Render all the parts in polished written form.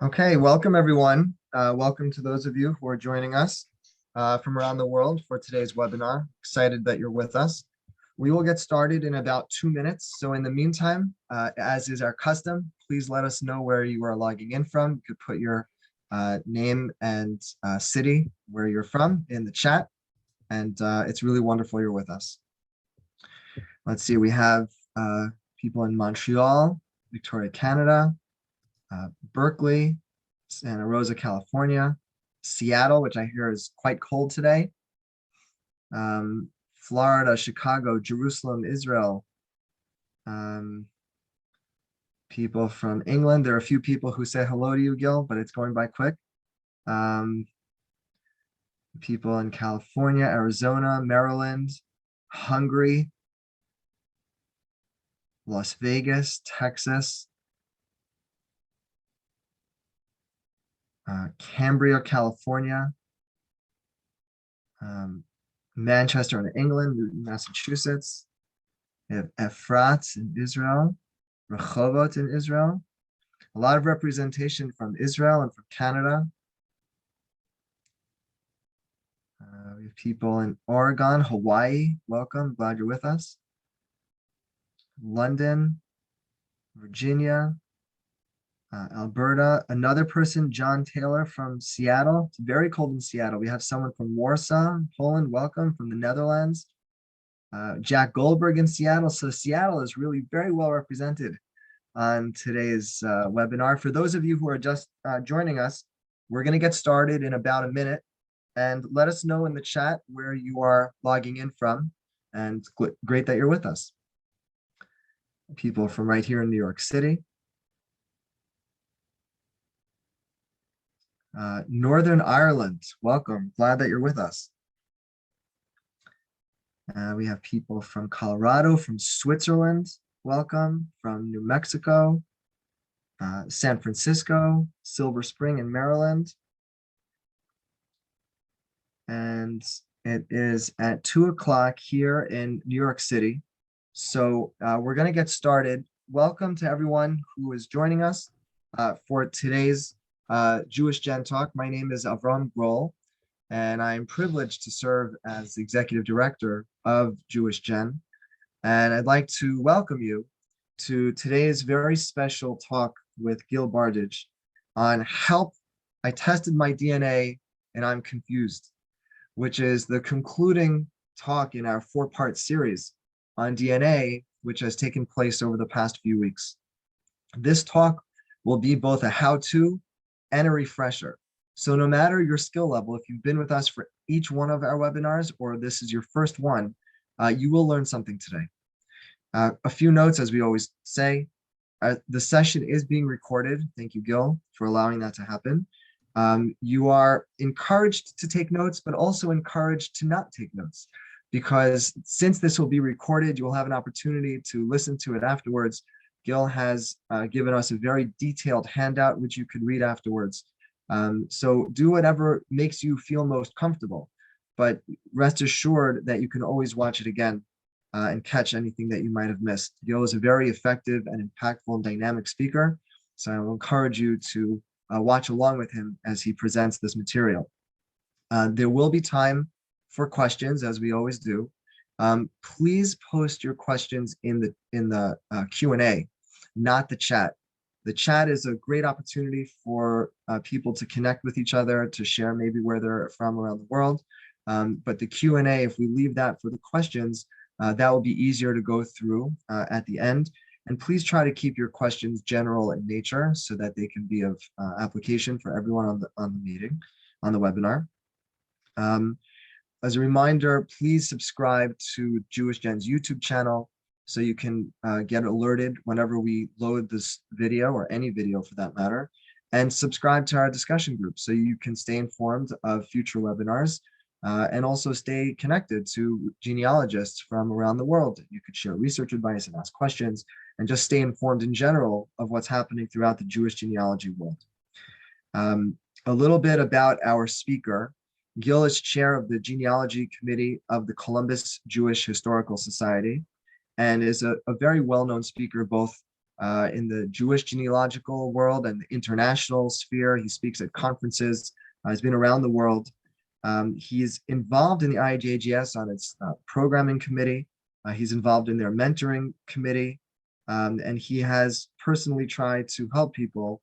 Okay, welcome everyone. Welcome to those of you who are joining us from around the world for today's webinar. Excited that you're with us. We will get started in about 2 minutes. So in the meantime, as is our custom, please let us know where you are logging in from. You could put your name and city where you're from in the chat. And it's really wonderful you're with us. Let's see, we have people in Montreal, Victoria, Canada, Berkeley, Santa Rosa, California, Seattle, which I hear is quite cold today, Florida, Chicago, Jerusalem, Israel, people from England. There are a few people who say hello to you, Gil, but it's going by quick. People in California, Arizona, Maryland, Hungary, Las Vegas, Texas, Cambria, California, Manchester in England, Newton, Massachusetts. We have Efrat in Israel, Rehovot in Israel. A lot of representation from Israel and from Canada. We have people in Oregon, Hawaii. Welcome, glad you're with us. London, Virginia, Alberta. Another person, John Taylor from Seattle. It's very cold in Seattle. We have someone from Warsaw, Poland. Welcome from the Netherlands. Jack Goldberg in Seattle. So Seattle is really very well represented on today's webinar. For those of you who are just joining us, we're going to get started in about a minute, and let us know in the chat where you are logging in from, and great that you're with us. People from right here in New York City. Northern Ireland, welcome, glad that you're with us. We have people from Colorado, from Switzerland, welcome, from New Mexico, San Francisco, Silver Spring in Maryland. And it is at 2 o'clock here in New York City. So we're going to get started. Welcome to everyone who is joining us for today's Jewish Gen Talk. My name is Avram Grohl, and I'm privileged to serve as the Executive Director of Jewish Gen. And I'd like to welcome you to today's very special talk with Gil Bardige on Help, I Tested My DNA and I'm Confused, which is the concluding talk in our 4-part series on DNA, which has taken place over the past few weeks. This talk will be both a how-to and a refresher. So no matter your skill level, if you've been with us for each one of our webinars, or this is your first one, you will learn something today. A few notes, as we always say, the session is being recorded. Thank you, Gil, for allowing that to happen. You are encouraged to take notes, but also encouraged to not take notes, because since this will be recorded, you will have an opportunity to listen to it afterwards. Gil has given us a very detailed handout, which you can read afterwards. So do whatever makes you feel most comfortable, but rest assured that you can always watch it again and catch anything that you might have missed. Gil is a very effective and impactful and dynamic speaker, so I will encourage you to watch along with him as he presents this material. There will be time for questions, as we always do. Please post your questions in the Q&A, not the chat. The chat is a great opportunity for people to connect with each other, to share maybe where they're from around the world. But the Q&A, if we leave that for the questions, that will be easier to go through at the end. And please try to keep your questions general in nature so that they can be of application for everyone on the meeting, on the webinar. As a reminder, please subscribe to Jewish Gen's YouTube channel so you can get alerted whenever we load this video, or any video for that matter, and subscribe to our discussion group so you can stay informed of future webinars and also stay connected to genealogists from around the world. You could share research advice and ask questions and just stay informed in general of what's happening throughout the Jewish genealogy world. A little bit about our speaker. Gil is chair of the genealogy committee of the Columbus Jewish Historical Society, and is a very well-known speaker both in the Jewish genealogical world and the international sphere. He speaks at conferences. He's been around the world. He's involved in the IJGS on its programming committee. He's involved in their mentoring committee. And he has personally tried to help people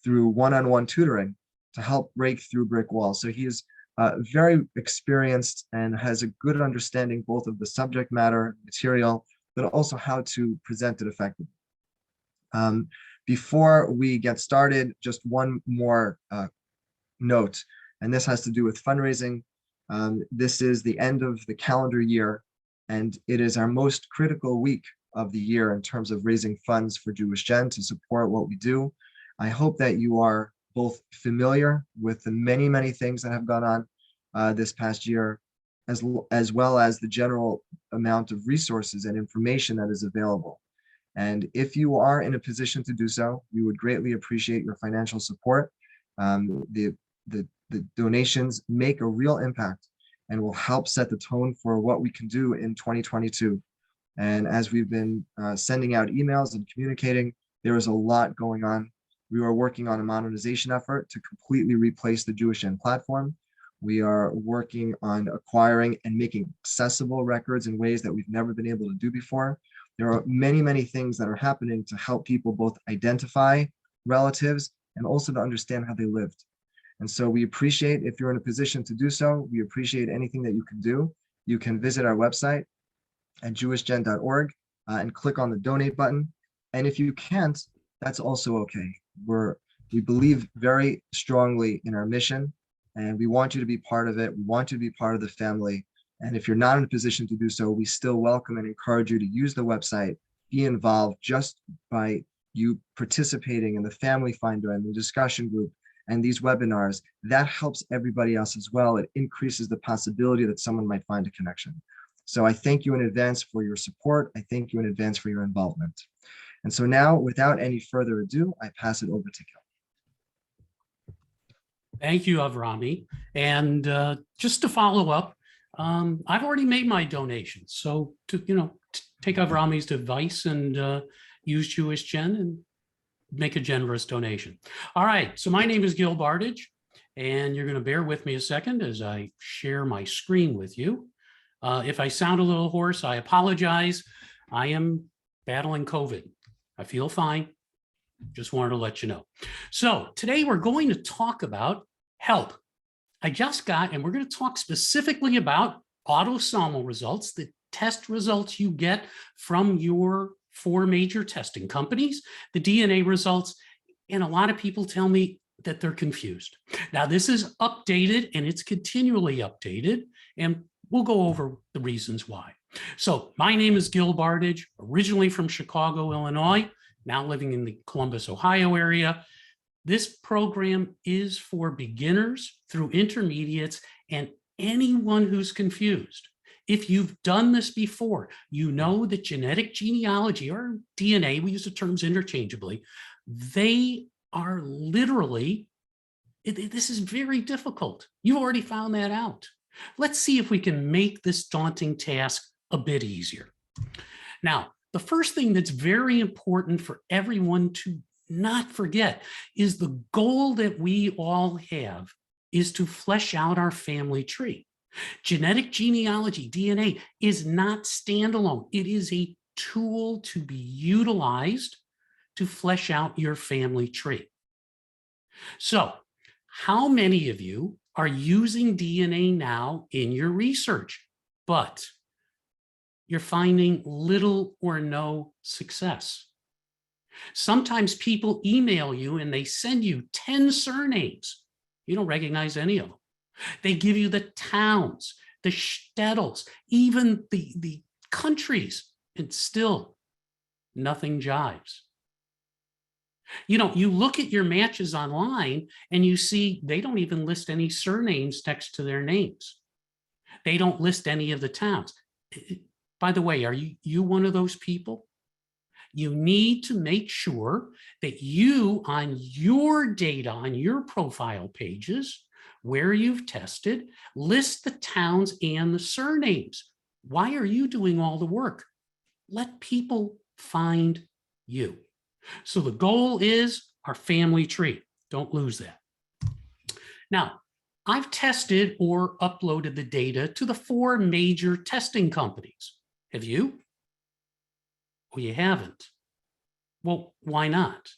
through one-on-one tutoring to help break through brick walls. So he is very experienced and has a good understanding both of the subject matter material, but also how to present it effectively. Before we get started, just one more note, and this has to do with fundraising. This is the end of the calendar year, and it is our most critical week of the year in terms of raising funds for JewishGen to support what we do. I hope that you are both familiar with the many, many things that have gone on this past year, as well as the general amount of resources and information that is available. And if you are in a position to do so, we would greatly appreciate your financial support. The donations make a real impact and will help set the tone for what we can do in 2022. And as we've been sending out emails and communicating, there is a lot going on. We are working on a modernization effort to completely replace the JewishGen platform. We are working on acquiring and making accessible records in ways that we've never been able to do before. There are many, many things that are happening to help people both identify relatives and also to understand how they lived. And so we appreciate if you're in a position to do so. We appreciate anything that you can do. You can visit our website at JewishGen.org and click on the donate button. And if you can't, that's also okay. We believe very strongly in our mission, and we want you to be part of it. We want you to be part of the family. And if you're not in a position to do so, we still welcome and encourage you to use the website, be involved just by you participating in the Family Finder and the discussion group and these webinars. That helps everybody else as well. It increases the possibility that someone might find a connection. So I thank you in advance for your support. I thank you in advance for your involvement. And so now, without any further ado, I pass it over to Gil. Thank you, Avrami. And just to follow up, I've already made my donation. So to take Avrami's advice and use JewishGen and make a generous donation. All right. So my name is Gil Bardige, and you're going to bear with me a second as I share my screen with you. If I sound a little hoarse, I apologize. I am battling COVID. I feel fine. Just wanted to let you know. So today we're going to talk about help. I just got, and we're going to talk specifically about autosomal results, the test results you get from your 4 major testing companies, the DNA results, and a lot of people tell me that they're confused. Now, this is updated, and it's continually updated, and we'll go over the reasons why. So my name is Gil Bardige, originally from Chicago, Illinois, now living in the Columbus, Ohio area. This program is for beginners through intermediates and anyone who's confused. If you've done this before, you know that genetic genealogy or DNA, we use the terms interchangeably, they are literally, this is very difficult. You've already found that out. Let's see if we can make this daunting task a bit easier. Now, the first thing that's very important for everyone to not forget is the goal that we all have is to flesh out our family tree. Genetic genealogy, DNA, is not standalone. It is a tool to be utilized to flesh out your family tree. So, how many of you are using DNA now in your research, but you're finding little or no success? Sometimes people email you and they send you 10 surnames. You don't recognize any of them. They give you the towns, the shtetls, even the countries, and still nothing jives. You look at your matches online and you see they don't even list any surnames next to their names. They don't list any of the towns. By the way, are you one of those people? You need to make sure that you, on your data, on your profile pages, where you've tested, list the towns and the surnames. Why are you doing all the work? Let people find you. So the goal is our family tree. Don't lose that. Now, I've tested or uploaded the data to the 4 major testing companies. Have you? Well, you haven't. Well, why not?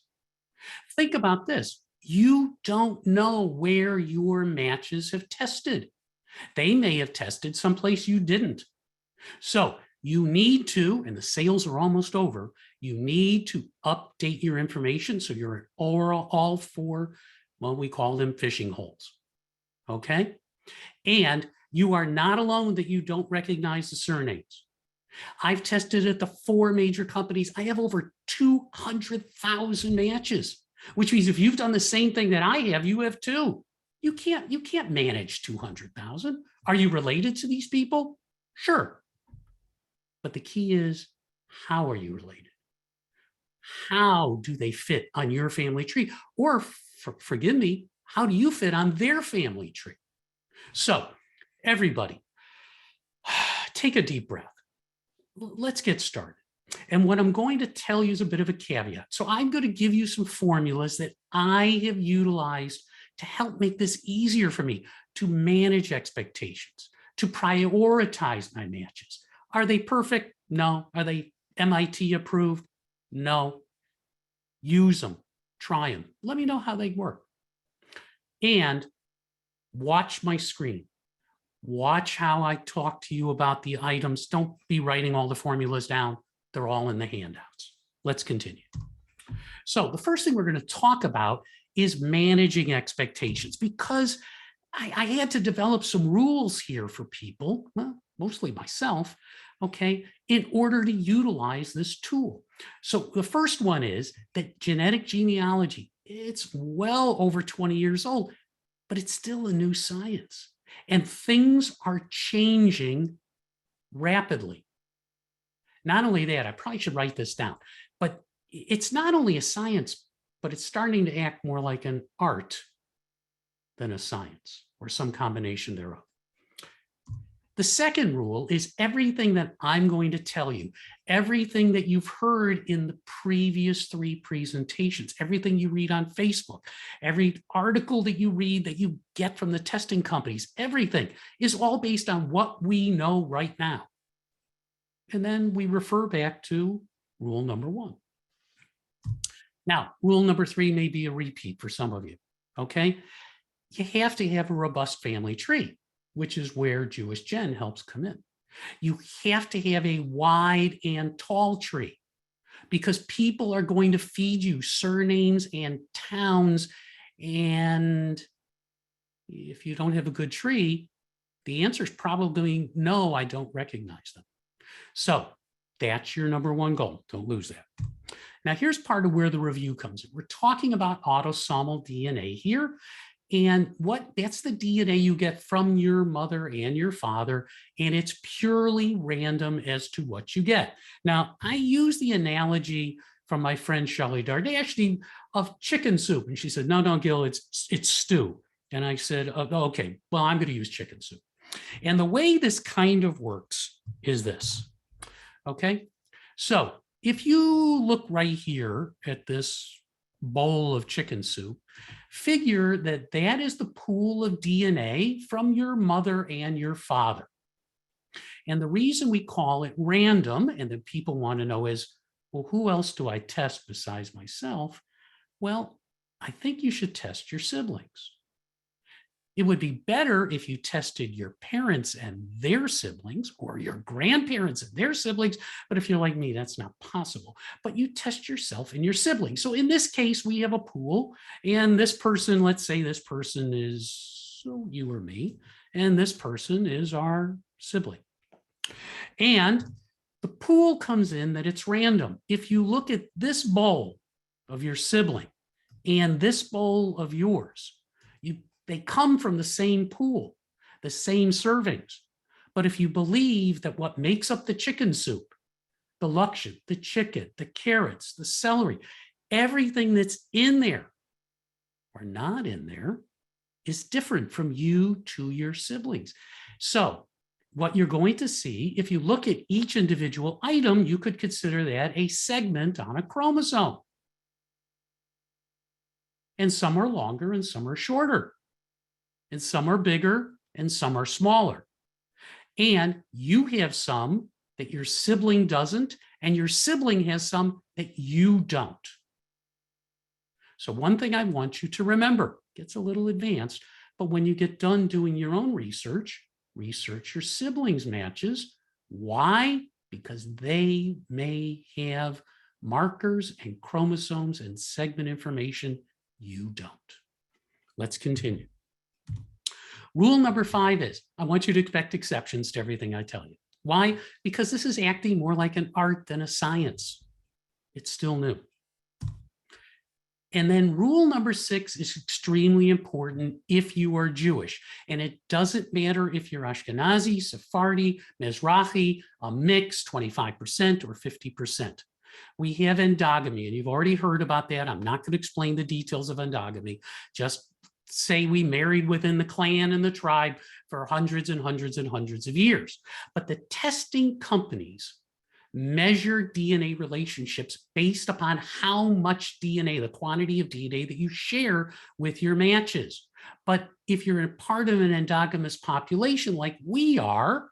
Think about this. You don't know where your matches have tested. They may have tested someplace you didn't. So you need to, and the sales are almost over, you need to update your information so you're in all 4, well, we call them fishing holes. Okay? And you are not alone that you don't recognize the surnames. I've tested at the 4 major companies. I have over 200,000 matches, which means if you've done the same thing that I have, you have too. You can't manage 200,000. Are you related to these people? Sure. But the key is, how are you related? How do they fit on your family tree? Or forgive me, how do you fit on their family tree? So everybody, take a deep breath. Let's get started. And what I'm going to tell you is a bit of a caveat. So I'm going to give you some formulas that I have utilized to help make this easier for me to manage expectations, to prioritize my matches. Are they perfect? No. Are they MIT approved? No. Use them. Try them. Let me know how they work. And watch my screen. Watch how I talk to you about the items. Don't be writing all the formulas down. They're all in the handouts. Let's continue. So the first thing we're going to talk about is managing expectations, because I had to develop some rules here for people, well, mostly myself, okay, in order to utilize this tool. So the first one is that genetic genealogy, it's well over 20 years old, but it's still a new science. And things are changing rapidly. Not only that, I probably should write this down, but it's not only a science, but it's starting to act more like an art than a science, or some combination thereof. The second rule is everything that I'm going to tell you, everything that you've heard in the previous 3 presentations, everything you read on Facebook, every article that you read that you get from the testing companies, everything is all based on what we know right now. And then we refer back to rule number 1. Now, rule number 3 may be a repeat for some of you, okay? You have to have a robust family tree, which is where JewishGen helps come in. You have to have a wide and tall tree, because people are going to feed you surnames and towns. And if you don't have a good tree, the answer is probably no, I don't recognize them. So that's your number 1 goal. Don't lose that. Now, here's part of where the review comes in. We're talking about autosomal DNA here. And that's the DNA you get from your mother and your father, and it's purely random as to what you get. Now, I use the analogy from my friend Shelley Dardashti of chicken soup. And she said, no, Gil, it's stew. And I said, oh, okay, well, I'm going to use chicken soup. And the way this kind of works is this, okay? So if you look right here at this bowl of chicken soup, figure that that is the pool of DNA from your mother and your father. And the reason we call it random, and that people want to know is, well, who else do I test besides myself? Well, I think you should test your siblings. It would be better if you tested your parents and their siblings, or your grandparents and their siblings. But if you're like me, that's not possible. But you test yourself and your siblings. So in this case, we have a pool, and this person, let's say this person is you or me, and this person is our sibling. And the pool comes in that it's random. If you look at this bowl of your sibling and this bowl of yours, they come from the same pool, the same servings. But if you believe that what makes up the chicken soup, the luxion, the chicken, the carrots, the celery, everything that's in there or not in there is different from you to your siblings. So what you're going to see, if you look at each individual item, you could consider that a segment on a chromosome. And some are longer and some are shorter. And some are bigger and some are smaller. And you have some that your sibling doesn't, and your sibling has some that you don't. So one thing I want you to remember, gets a little advanced, but when you get done doing your own research, research your siblings' matches. Why? Because they may have markers and chromosomes and segment information you don't. Let's continue. Rule number 5 is, I want you to expect exceptions to everything I tell you. Why? Because this is acting more like an art than a science. It's still new. And then rule number 6 is extremely important if you are Jewish. And it doesn't matter if you're Ashkenazi, Sephardi, Mizrahi, a mix, 25% or 50%. We have endogamy, and you've already heard about that. I'm not going to explain the details of endogamy. Just say we married within the clan and the tribe for hundreds and hundreds and hundreds of years. But the testing companies measure DNA relationships based upon how much DNA, the quantity of DNA that you share with your matches. But if you're a part of an endogamous population like we are,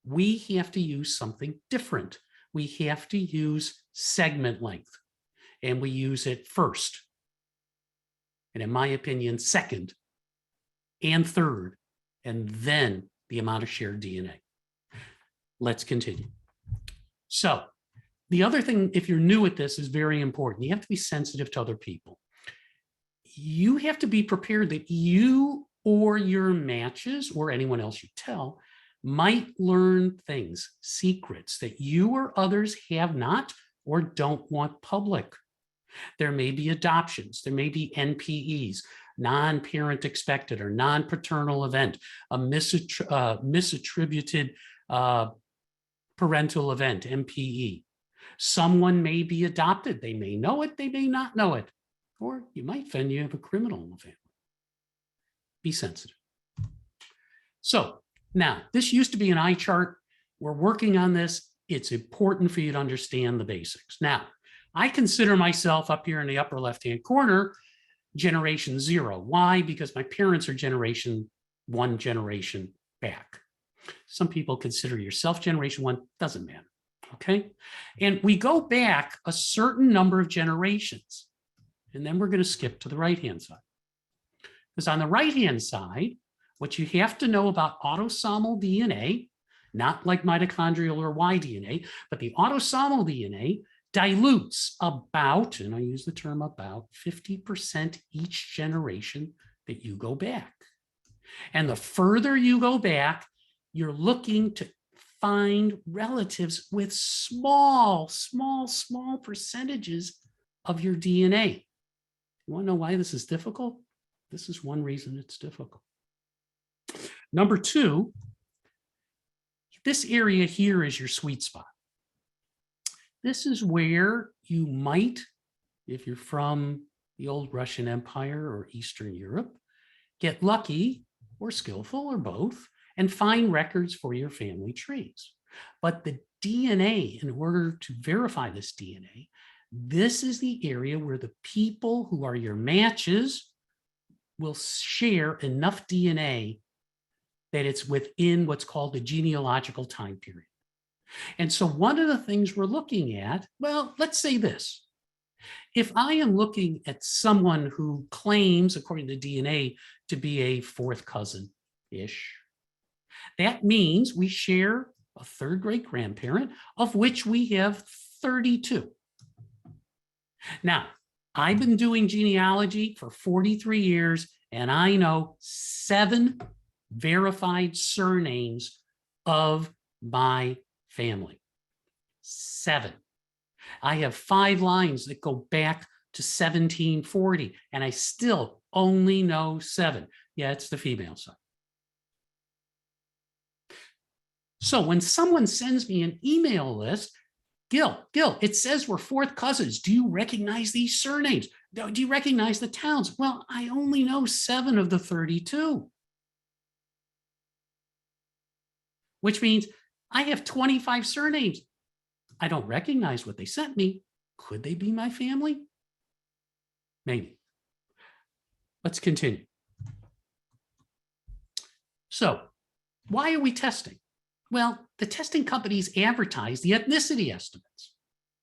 we have to use something different. We have to use segment length, and we use it first. And in my opinion, second and third, and then the amount of shared DNA. Let's continue. So the other thing, if you're new at this, is very important. You have to be sensitive to other people. You have to be prepared that you or your matches or anyone else you tell might learn things, secrets that you or others have not or don't want public. There may be adoptions, there may be NPEs, non-parent expected or non-paternal event, a misattributed parental event, MPE. Someone may be adopted. They may know it, they may not know it. Or you might find you have a criminal in the family. Be sensitive. So now, this used to be an eye chart. We're working on this. It's important for you to understand the basics. Now, I consider myself up here in the upper left-hand corner, generation 0. Why? Because my parents are generation 1 generation back. Some people consider yourself generation 1, doesn't matter, okay? And we go back a certain number of generations, and then we're going to skip to the right-hand side. Because on the right-hand side, what you have to know about autosomal DNA, not like mitochondrial or Y DNA, but the autosomal DNA dilutes about, and I use the term about, 50% each generation that you go back. And the further you go back, you're looking to find relatives with small percentages of your DNA. You want to know why this is difficult? This is one reason it's difficult. Number 2, this area here is your sweet spot. This is where you might, if you're from the old Russian Empire or Eastern Europe, get lucky or skillful or both and find records for your family trees. But the DNA, in order to verify this DNA, this is the area where the people who are your matches will share enough DNA that it's within what's called the genealogical time period. And so one of the things we're looking at, well, let's say this. If I am looking at someone who claims, according to DNA, to be a 4th cousin-ish, that means we share a 3rd great-grandparent, of which we have 32. Now, I've been doing genealogy for 43 years, and I know 7 verified surnames of my family. 7. I have 5 lines that go back to 1740, and I still only know 7. Yeah, it's the female side. So when someone sends me an email list, Gil, it says we're 4th cousins. Do you recognize these surnames? Do you recognize the towns? Well, I only know 7 of the 32. which means I have 25 surnames. I don't recognize what they sent me. Could they be my family? Maybe. Let's continue. So why are we testing? Well, the testing companies advertise the ethnicity estimates.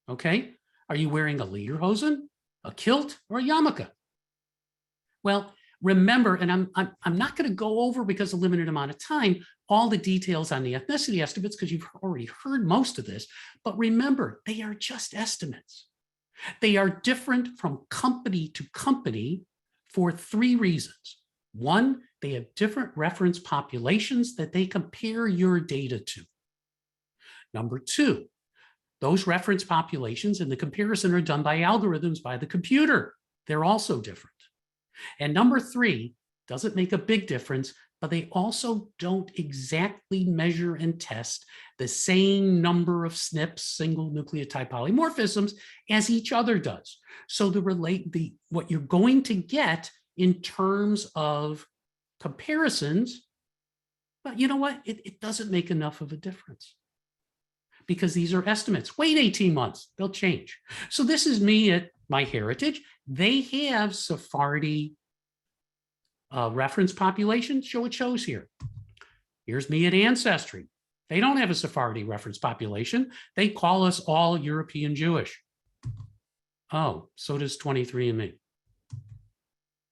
Okay, are you wearing a lederhosen, a kilt, or a yarmulke? Well, remember, and I'm not going to go over, because of a limited amount of time, all the details on the ethnicity estimates, because you've already heard most of this. But remember, they are just estimates. They are different from company to company for 3 reasons. One, they have different reference populations that they compare your data to. Number 2, those reference populations and the comparison are done by algorithms by the computer. They're also different. And number 3, doesn't make a big difference, but they also don't exactly measure and test the same number of SNPs, single nucleotide polymorphisms, as each other does. So what you're going to get in terms of comparisons, but you know what? It doesn't make enough of a difference, because these are estimates. Wait 18 months, they'll change. So this is me at MyHeritage. They have Sephardi reference population. It shows here. Here's me at Ancestry. They don't have a Sephardi reference population. They call us all European Jewish. Oh, so does 23andMe.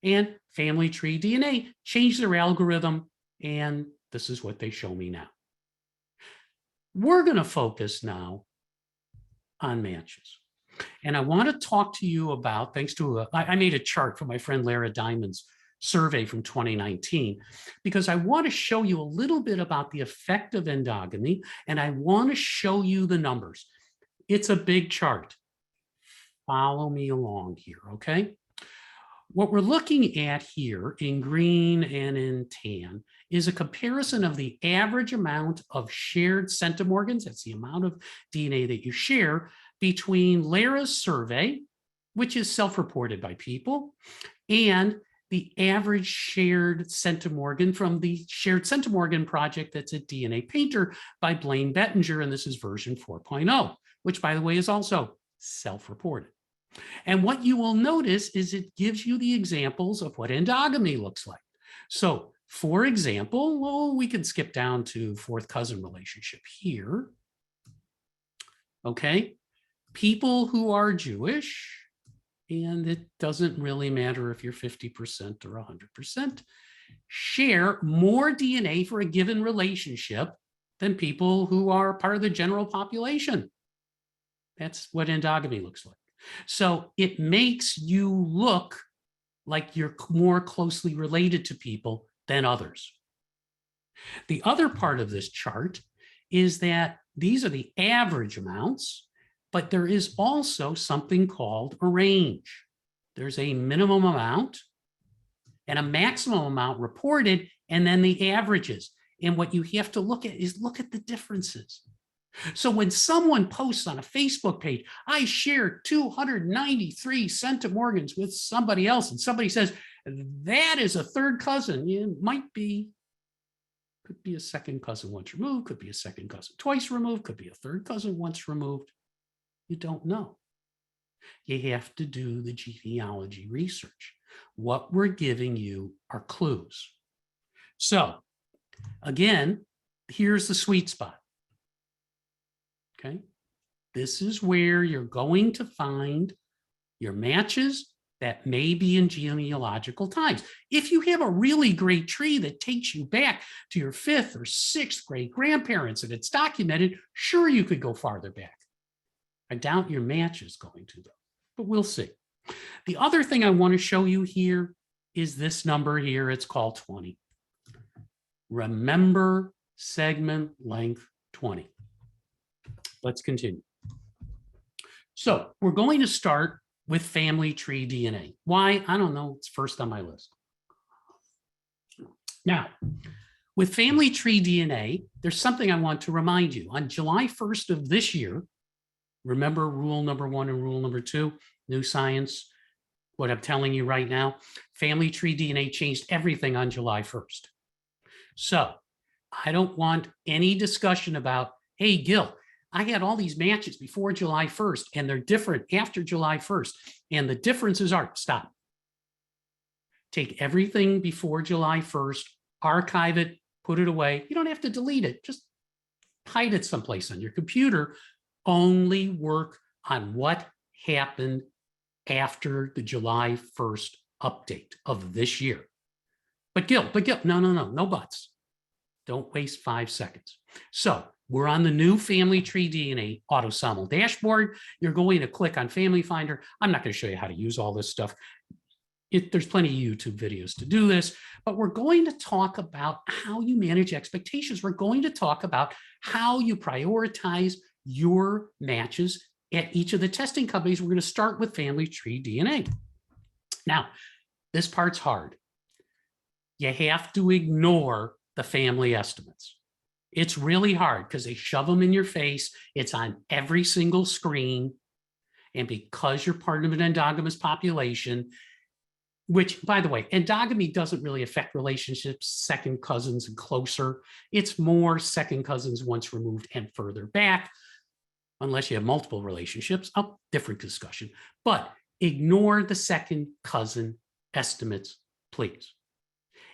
And Family Tree DNA changed their algorithm, and this is what they show me now. We're going to focus now on matches. And I want to talk to you about, thanks to, I made a chart for my friend Lara Diamond's survey from 2019, because I want to show you a little bit about the effect of endogamy, and I want to show you the numbers. It's a big chart. Follow me along here, okay? What we're looking at here in green and in tan is a comparison of the average amount of shared centimorgans, that's the amount of DNA that you share, between Lara's survey, which is self-reported by people, and the average shared centimorgan from the Shared Centimorgan Project that's at DNA Painter by Blaine Bettinger, and this is version 4.0, which, by the way, is also self-reported. And what you will notice is it gives you the examples of what endogamy looks like. So, for example, well, we can skip down to fourth cousin relationship here. Okay, people who are Jewish, and it doesn't really matter if you're 50% or 100%, share more DNA for a given relationship than people who are part of the general population. That's what endogamy looks like. So it makes you look like you're more closely related to people than others. The other part of this chart is that these are the average amounts, but there is also something called a range. There's a minimum amount and a maximum amount reported, and then the averages. And what you have to look at is look at the differences. So when someone posts on a Facebook page, I shared 293 centimorgans with somebody else, and somebody says, that is a third cousin. It might be, could be a second cousin once removed, could be a second cousin twice removed, could be a third cousin once removed. You don't know. You have to do the genealogy research. What we're giving you are clues. So again, here's the sweet spot. Okay, this is where you're going to find your matches that may be in genealogical times. If you have a really great tree that takes you back to your 5th or 6th great grandparents and it's documented, sure, you could go farther back. I doubt your match is going to, though, but we'll see. The other thing I want to show you here is this number here. It's called 20. Remember segment length 20. Let's continue. So we're going to start with family tree DNA. Why? I don't know. It's first on my list. Now, with family tree DNA, there's something I want to remind you. On July 1st of this year, remember rule number 1 and rule number 2, new science, what I'm telling you right now, family tree DNA changed everything on July 1st. So I don't want any discussion about, hey, Gil, I had all these matches before July 1st and they're different after July 1st. And the differences are, stop. Take everything before July 1st, archive it, put it away. You don't have to delete it. Just hide it someplace on your computer. Only work on what happened after the July 1st update of this year. But Gil, no buts. Don't waste 5 seconds. So we're on the new Family Tree DNA Autosomal dashboard. You're going to click on Family Finder. I'm not going to show you how to use all this stuff. There's plenty of YouTube videos to do this, but we're going to talk about how you manage expectations. We're going to talk about how you prioritize your matches at each of the testing companies. We're going to start with Family Tree DNA. Now, this part's hard. You have to ignore the family estimates. It's really hard because they shove them in your face. It's on every single screen. And because you're part of an endogamous population, which, by the way, endogamy doesn't really affect relationships, second cousins and closer. It's more second cousins once removed and further back, unless you have multiple relationships. Oh, different discussion. But ignore the second cousin estimates, please.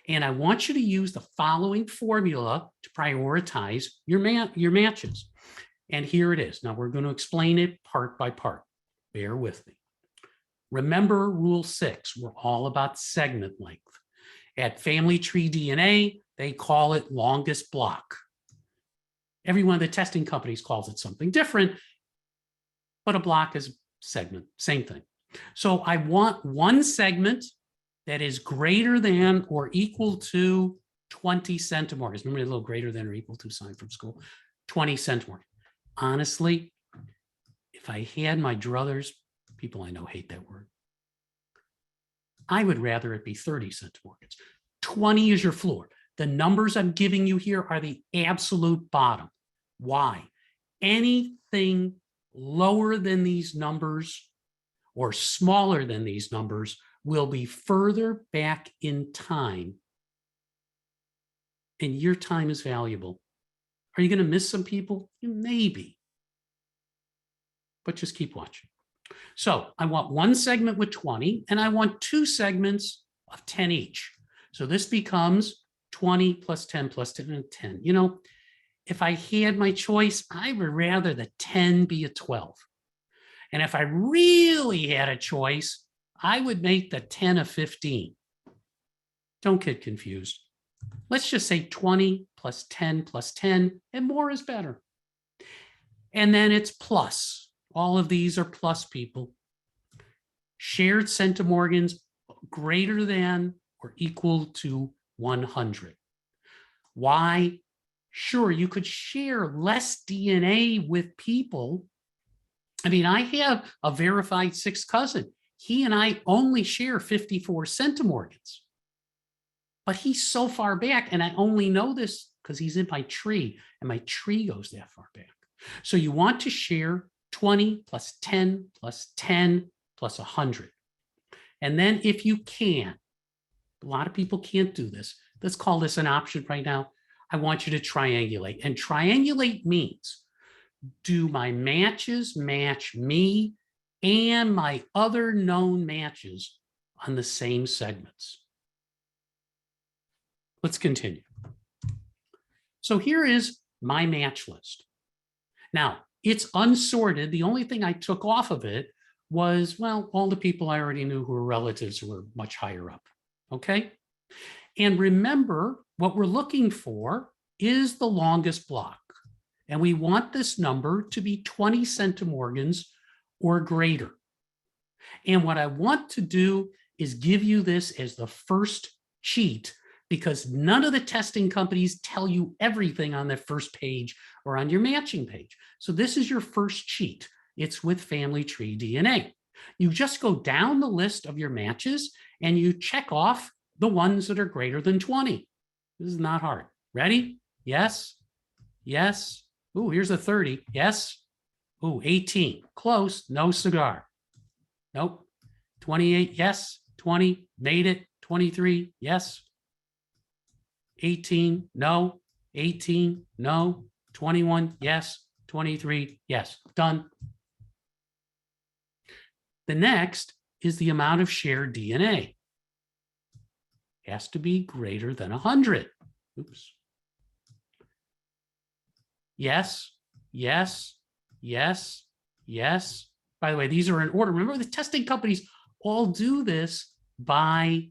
And I want you to use the following formula to prioritize your matches. And here it is. Now we're going to explain it part by part. Bear with me. Remember Rule 6, we're all about segment length. At Family Tree DNA, they call it longest block. Every one of the testing companies calls it something different, but a block is segment, same thing. So I want one segment that is greater than or equal to 20 centimorgans. Remember the little greater than or equal to sign from school? 20 centimorgans. Honestly, if I had my druthers, people I know hate that word, I would rather it be 30 centimorgans. 20 is your floor. The numbers I'm giving you here are the absolute bottom. Why? Anything lower than these numbers or smaller than these numbers will be further back in time. And your time is valuable. Are you going to miss some people? Maybe. But just keep watching. So I want one segment with 20, and I want two segments of 10 each. So this becomes 20 plus 10 plus 10 and 10. You know, if I had my choice, I would rather the 10 be a 12. And if I really had a choice, I would make the 10 a 15. Don't get confused. Let's just say 20 plus 10 plus 10, and more is better. And then it's plus. All of these are plus, people. Shared centimorgans greater than or equal to 100. Why? Sure, you could share less DNA with people. I mean, I have a verified sixth cousin. He and I only share 54 centimorgans. But he's so far back, and I only know this because he's in my tree, and my tree goes that far back. So you want to share 20 plus 10 plus 10 plus 100. And then if you can, a lot of people can't do this. Let's call this an option right now. I want you to triangulate. And triangulate means, do my matches match me and my other known matches on the same segments? Let's continue. So here is my match list. Now, it's unsorted. The only thing I took off of it was, well, all the people I already knew who were relatives who were much higher up, okay? And remember, what we're looking for is the longest block. And we want this number to be 20 centimorgans or greater. And what I want to do is give you this as the first cheat, because none of the testing companies tell you everything on that first page or on your matching page. So this is your first cheat. It's with Family Tree DNA. You just go down the list of your matches and you check off the ones that are greater than 20. This is not hard. Ready? Yes. Yes. Ooh, here's a 30. Yes. Ooh, 18. Close. No cigar. Nope. 28. Yes. 20. Made it. 23. Yes. 18. No. 18, no. 21, yes. 23, yes. Done. The next is the amount of shared DNA. Has to be greater than 100. Oops. Yes, yes, yes, yes. By the way, these are in order. Remember, the testing companies all do this by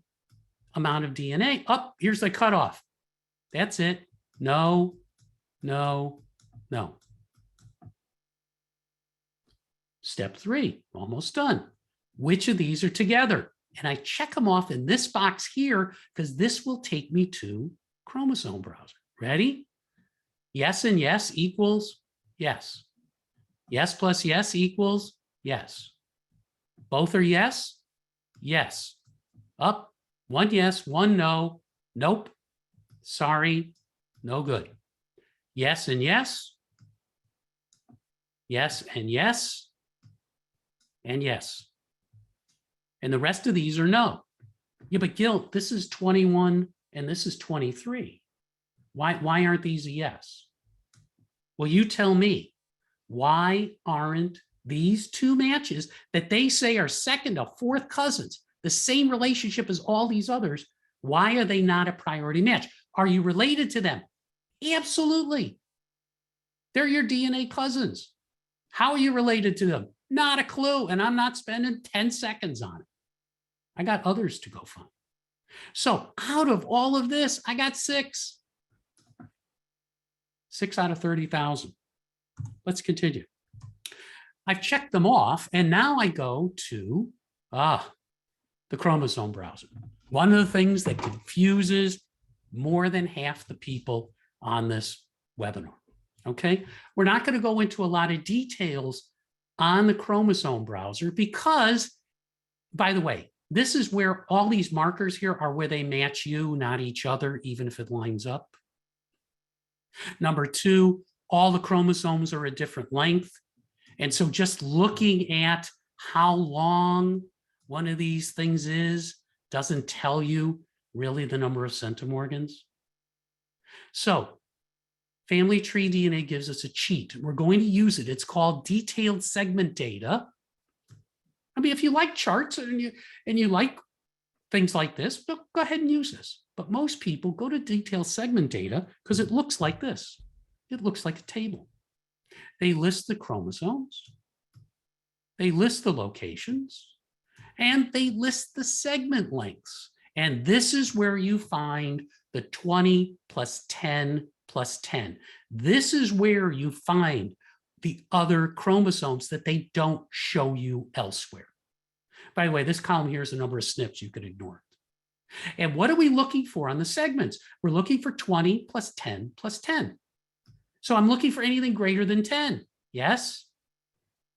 amount of DNA. Up, here's the cutoff. That's it. No, no, no. Step 3, almost done. Which of these are together? And I check them off in this box here because this will take me to Chromosome Browser. Ready? Yes and yes equals yes. Yes plus yes equals yes. Both are yes? Yes. Up, one yes, one no. Nope. Sorry, no good. Yes and yes. Yes and yes. And yes. And the rest of these are no. Yeah, but Gil, this is 21 and this is 23. Why aren't these a yes? Well, you tell me, why aren't these two matches that they say are second or fourth cousins, the same relationship as all these others, why are they not a priority match? Are you related to them? Absolutely. They're your DNA cousins. How are you related to them? Not a clue, and I'm not spending 10 seconds on it. I got others to go find. So out of all of this, I got 6. 6 out of 30,000. Let's continue. I've checked them off, and now I go to the Chromosome Browser. One of the things that confuses more than half the people on this webinar. Okay, we're not going to go into a lot of details on the Chromosome Browser because, by the way, this is where all these markers here are where they match you, not each other, even if it lines up. Number 2, all the chromosomes are a different length. And so just looking at how long one of these things is doesn't tell you really the number of centimorgans. So Family Tree DNA gives us a cheat. We're going to use it. It's called detailed segment data. I mean, if you like charts and you like things like this, go ahead and use this. But most people go to detailed segment data because it looks like this. It looks like a table. They list the chromosomes, they list the locations, and they list the segment lengths. And this is where you find the 20 plus 10 plus 10. This is where you find the other chromosomes that they don't show you elsewhere. By the way, this column here is the number of SNPs. You could ignore it. And what are we looking for on the segments? We're looking for 20 plus 10 plus 10. So I'm looking for anything greater than 10. Yes?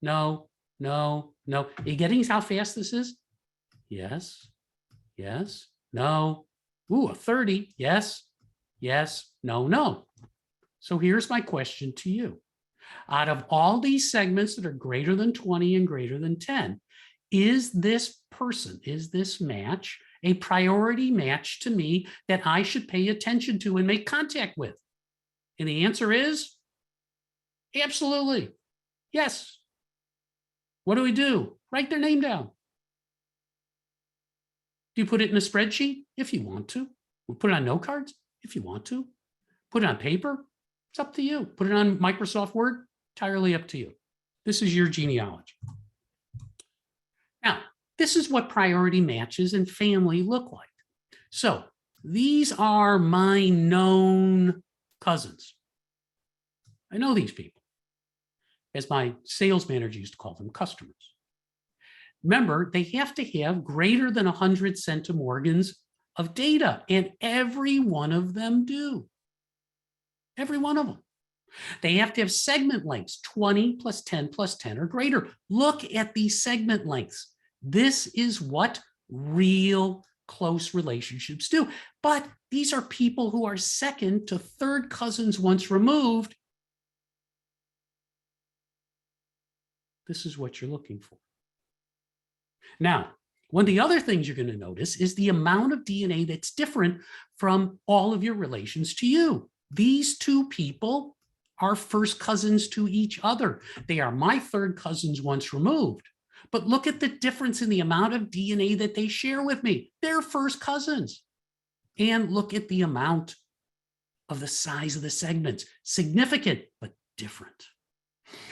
No, no, no. Are you getting how fast this is? Yes, yes, no. Ooh, a 30. Yes, yes, no, no. So here's my question to you. Out of all these segments that are greater than 20 and greater than 10, is this person, is this match a priority match to me that I should pay attention to and make contact with? And the answer is absolutely. Yes. What do? Write their name down. Do you put it in a spreadsheet? If you want to. We'll put it on note cards if you want to. Put it on paper. It's up to you. Put it on Microsoft Word. Entirely up to you. This is your genealogy. Now, this is what priority matches and family look like. So these are my known cousins. I know these people. As my sales manager used to call them, customers. Remember, they have to have greater than 100 centimorgans of data, and every one of them do. Every one of them. They have to have segment lengths, 20 plus 10 plus 10 or greater. Look at these segment lengths. This is what real close relationships do. But these are people who are second to third cousins once removed. This is what you're looking for. Now, one of the other things you're going to notice is the amount of DNA that's different from all of your relations to you. these two people are first cousins to each other. They are my third cousins once removed. But look at the difference in the amount of DNA that they share with me. They're first cousins. And look at the amount of the size of the segments. Significant, but different.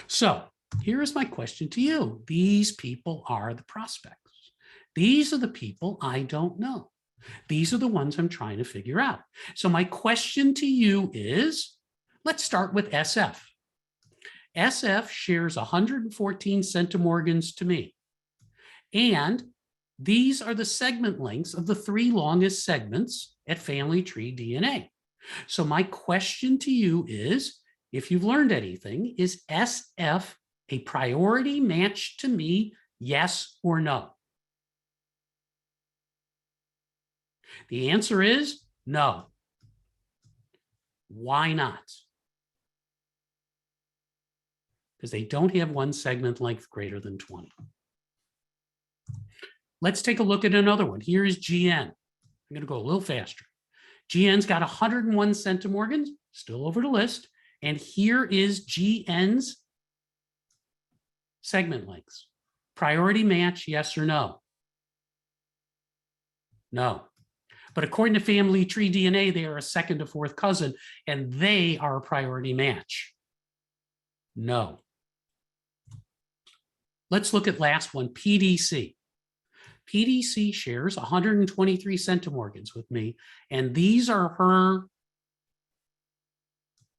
So here's my question to you. These people are the prospects. These are the people I don't know. These are the ones I'm trying to figure out. So my question to you is, let's start with SF. SF shares 114 centimorgans to me. And these are the segment lengths of the 3 longest segments at family tree DNA. So my question to you is, if you've learned anything, is SF a priority match to me, yes or no? The answer is no. Why not? Because they don't have one segment length greater than 20. Let's take a look at another one. Here is GN. I'm going to go a little faster. GN's got 101 centimorgans, still over the list. And here is GN's segment lengths. Priority match, yes or no? No. But according to family tree DNA, they are a second to fourth cousin, and they are a priority match. No. Let's look at last one, PDC. PDC shares 123 centimorgans with me, and these are her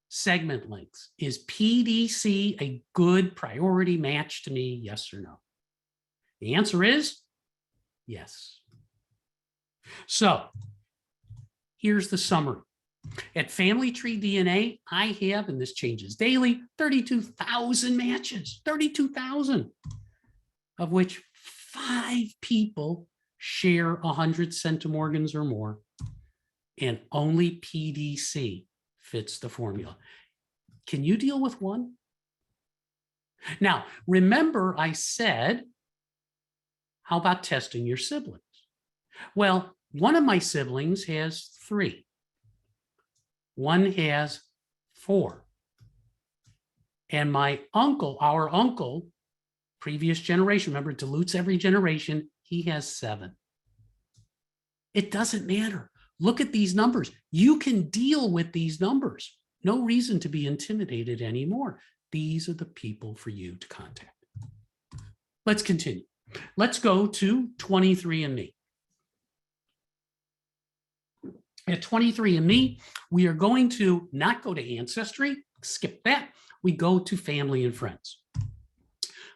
segment lengths. Is PDC a good priority match to me, yes or no? The answer is yes. So here's the summary. At family tree DNA, I have, and this changes daily, 32,000 matches, 32,000, of which 5 people share 100 centimorgans or more, and only PDC fits the formula. Can you deal with one? Now, remember I said, how about testing your siblings? Well, one of my siblings has 3. One has 4. And my uncle, our uncle, previous generation, remember, it dilutes every generation, he has 7. It doesn't matter. Look at these numbers. You can deal with these numbers. No reason to be intimidated anymore. These are the people for you to contact. Let's continue. Let's go to 23andMe. At 23andMe, we are going to not go to Ancestry, skip that. We go to Family and Friends.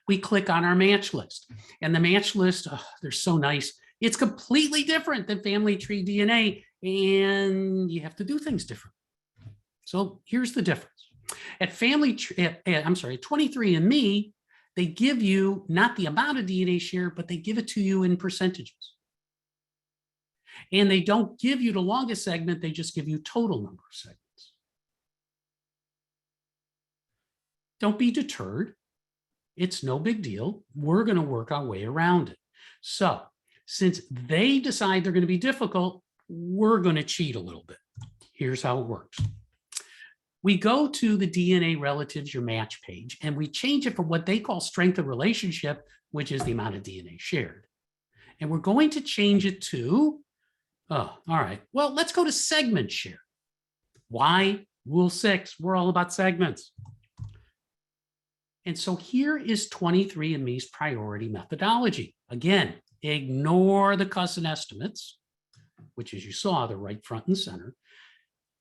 We click on our match list, and the match list, oh, they're so nice. It's completely different than family tree DNA, and you have to do things different. So here's the difference. At 23andMe, they give you not the amount of DNA shared, but they give it to you in percentages. And they don't give you the longest segment, they just give you total number of segments. Don't be deterred. It's no big deal. We're going to work our way around it. So since they decide they're going to be difficult, we're going to cheat a little bit. Here's how it works. We go to the DNA relatives, your match page, and we change it from what they call strength of relationship, which is the amount of DNA shared. And we're going to change it to, oh, all right. Well, let's go to segment share. Why? Rule 6, we're all about segments. And so here is 23andMe's priority methodology. Again, ignore the cousin estimates, which as you saw, they're right front and center.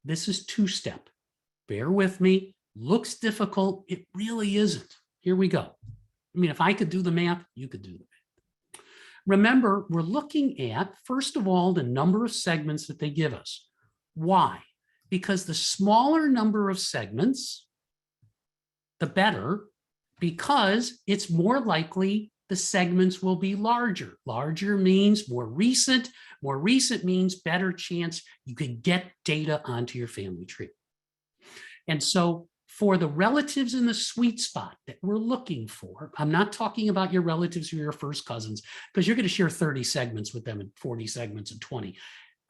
This is 2-step. Bear with me. Looks difficult. It really isn't. Here we go. I mean, if I could do the math, you could do the math. Remember, we're looking at, first of all, the number of segments that they give us. Why? Because the smaller number of segments, the better, because it's more likely the segments will be larger. Larger means more recent. More recent means better chance you can get data onto your family tree. And so for the relatives in the sweet spot that we're looking for, I'm not talking about your relatives or your first cousins, because you're going to share 30 segments with them and 40 segments and 20.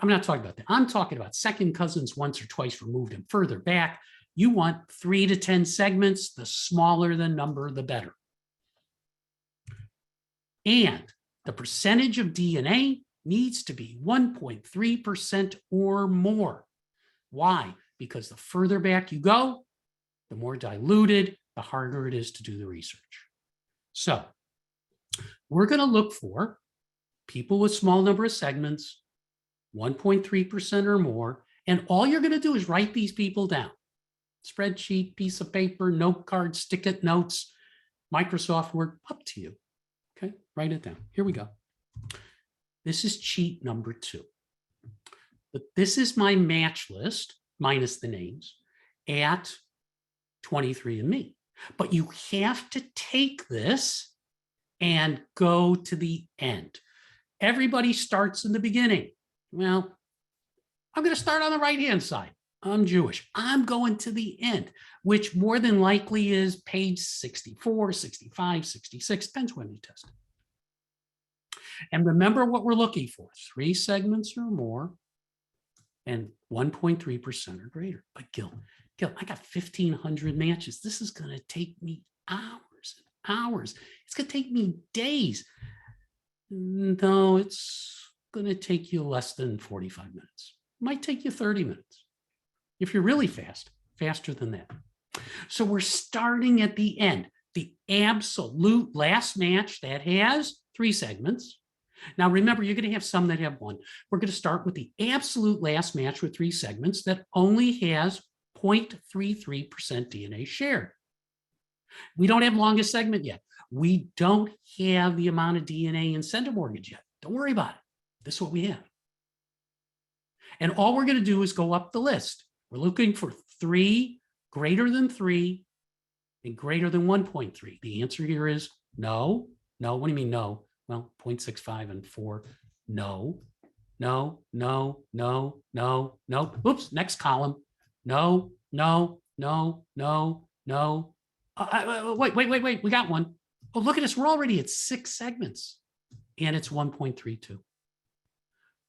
I'm not talking about that. I'm talking about second cousins once or twice removed and further back. You want 3 to 10 segments. The smaller the number, the better. And the percentage of DNA needs to be 1.3% or more. Why? Because the further back you go, the more diluted, the harder it is to do the research. So we're going to look for people with small number of segments, 1.3% or more, and all you're going to do is write these people down. Spreadsheet, piece of paper, note card, stick it notes, Microsoft Word, up to you. Okay, write it down. Here we go. This is cheat number 2. But this is my match list, minus the names, at 23andMe. But you have to take this and go to the end. Everybody starts in the beginning. Well, I'm going to start on the right-hand side. I'm Jewish. I'm going to the end, which more than likely is page 64, 65, 66, depends when you test it. And remember what we're looking for, 3 segments or more and 1.3% or greater. But Gil, I got 1,500 matches. This is going to take me hours and hours. It's going to take me days. No, it's going to take you less than 45 minutes. It might take you 30 minutes. If you're really fast, faster than that. So we're starting at the end, the absolute last match that has 3 segments. Now, remember, you're going to have some that have 1. We're going to start with the absolute last match with 3 segments that only has 0.33% DNA shared. We don't have longest segment yet. We don't have the amount of DNA in centimorgans yet. Don't worry about it. This is what we have. And all we're going to do is go up the list. We're looking for 3 greater than 3 and greater than 1.3. The answer here is no. No, what do you mean no? Well, 0.65 and 4. No, no, no, no, no, no. Oops, next column. No, no, no, no, no. Wait. We got one. Oh, look at us. We're already at 6 segments and it's 1.32.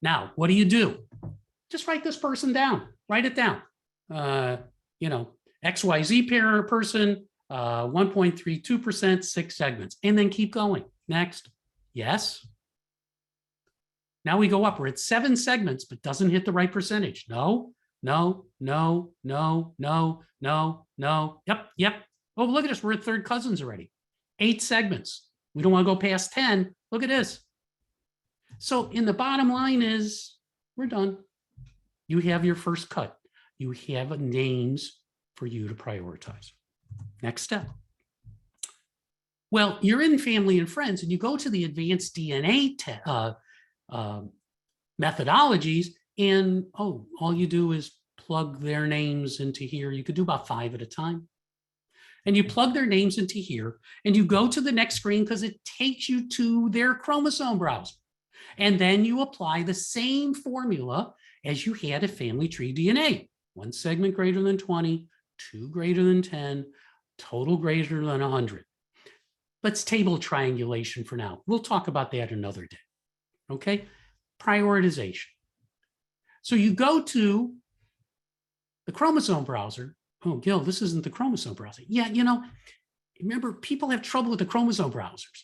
Now, what do? Just write this person down. Write it down. XYZ pair person, 1.32%, 6 segments, and then keep going. Next. Yes. Now we go up. We're at 7 segments, but doesn't hit the right percentage. No, no, no, no, no, no, no. Yep. Oh, look at us. We're at third cousins already. 8 segments. We don't want to go past 10. Look at this. So in the bottom line is we're done. You have your first cut. You have names for you to prioritize. Next step. Well, you're in family and friends and you go to the advanced DNA methodologies and, all you do is plug their names into here. You could do about 5 at a time. And you plug their names into here and you go to the next screen because it takes you to their chromosome browser. And then you apply the same formula as you had at Family Tree DNA. 1 segment greater than 20, 2 greater than 10, total greater than 100. Let's table triangulation for now. We'll talk about that another day. Okay? Prioritization. So you go to the chromosome browser. Oh, Gil, this isn't the chromosome browser. Yeah, remember, people have trouble with the chromosome browsers.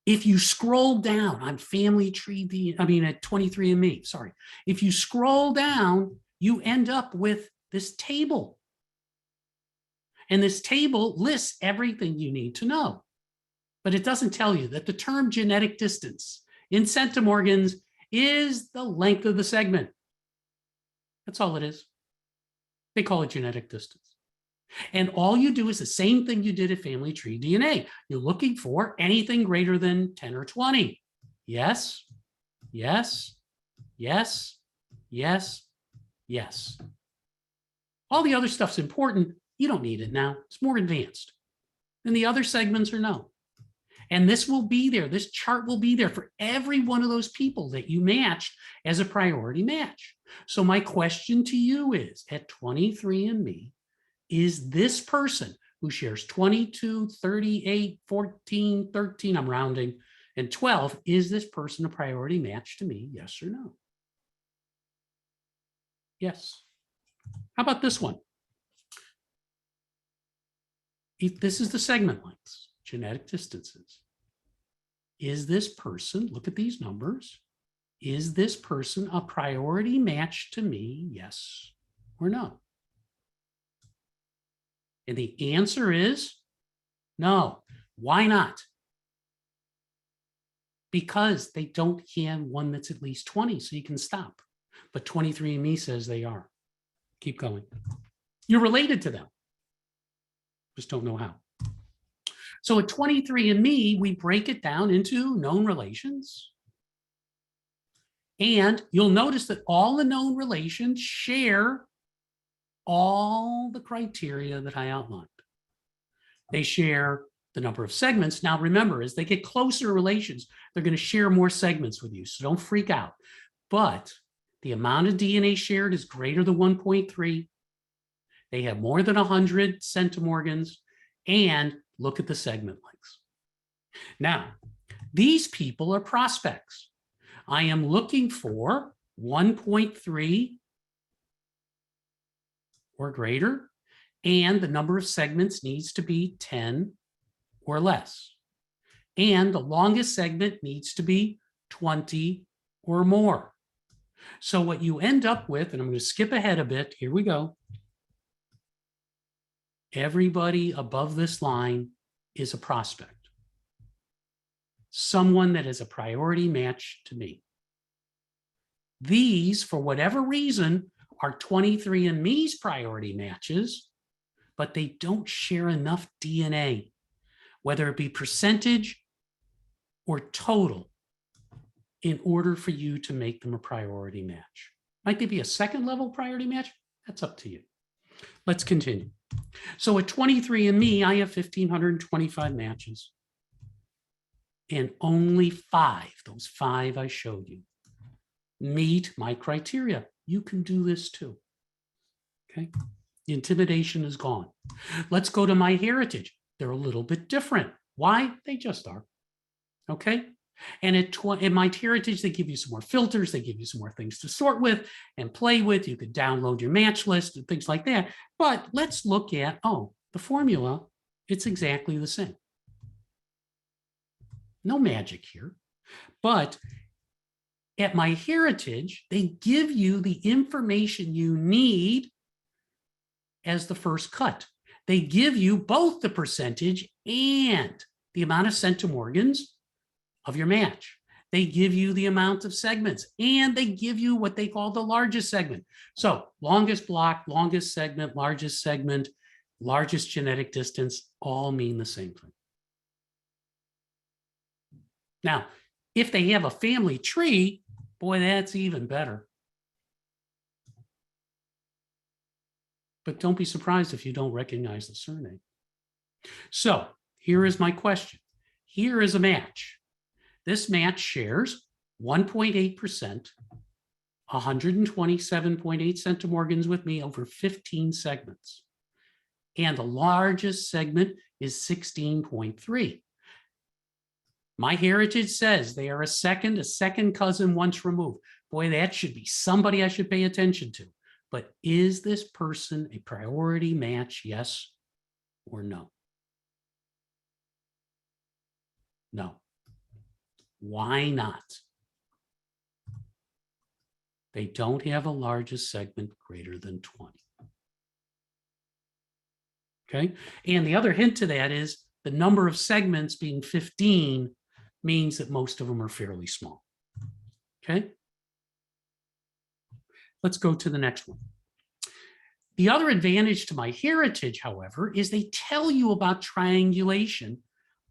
If you scroll down on Family Tree, at 23andMe, sorry. If you scroll down, you end up with this table. And this table lists everything you need to know. But it doesn't tell you that the term genetic distance in centimorgans is the length of the segment. That's all it is. They call it genetic distance. And all you do is the same thing you did at Family Tree DNA. You're looking for anything greater than 10 or 20. Yes, yes, yes, yes, yes. All the other stuff's important. You don't need it now. It's more advanced. And the other segments are no. And this will be there. This chart will be there for every one of those people that you matched as a priority match. So my question to you is, at 23andMe, is this person who shares 22, 38, 14, 13, I'm rounding, and 12, is this person a priority match to me, yes or no? Yes. How about this one? If this is the segment lengths, genetic distances. Is this person, look at these numbers, is this person a priority match to me, yes or no? And the answer is no. Why not? Because they don't have one that's at least 20, so you can stop. But 23andMe says they are. Keep going. You're related to them. Just don't know how. So at 23andMe, we break it down into known relations. And you'll notice that all the known relations share all the criteria that I outlined. They share the number of segments. Now, remember, as they get closer relations, they're going to share more segments with you. So don't freak out. But the amount of DNA shared is greater than 1.3. They have more than 100 centimorgans. And look at the segment lengths. Now, these people are prospects. I am looking for 1.3 or greater, and the number of segments needs to be 10 or less. And the longest segment needs to be 20 or more. So what you end up with, and I'm going to skip ahead a bit, here we go. Everybody above this line is a prospect. Someone that is a priority match to me. These, for whatever reason, are 23andMe's priority matches, but they don't share enough DNA, whether it be percentage or total, in order for you to make them a priority match. Might they be a second level priority match? That's up to you. Let's continue. So at 23andMe, I have 1,525 matches. And only 5, those 5 I showed you, meet my criteria. You can do this too. Okay. The intimidation is gone. Let's go to MyHeritage. They're a little bit different. Why? They just are. Okay. And at MyHeritage, they give you some more filters. They give you some more things to sort with and play with. You could download your match list and things like that. But let's look at, the formula. It's exactly the same. No magic here. But at MyHeritage, they give you the information you need as the first cut. They give you both the percentage and the amount of centimorgans of your match. They give you the amount of segments, and they give you what they call the largest segment. So longest block, longest segment, largest genetic distance, all mean the same thing. Now, if they have a family tree, boy, that's even better. But don't be surprised if you don't recognize the surname. So here is my question. Here is a match. This match shares 1.8%, 127.8 centimorgans with me over 15 segments. And the largest segment is 16.3. MyHeritage says they are a second cousin once removed. Boy, that should be somebody I should pay attention to. But is this person a priority match, yes or no? No. Why not? They don't have a largest segment greater than 20. Okay, and the other hint to that is the number of segments being 15 means that most of them are fairly small. Okay, let's go to the next one. The other advantage to MyHeritage, however, is they tell you about triangulation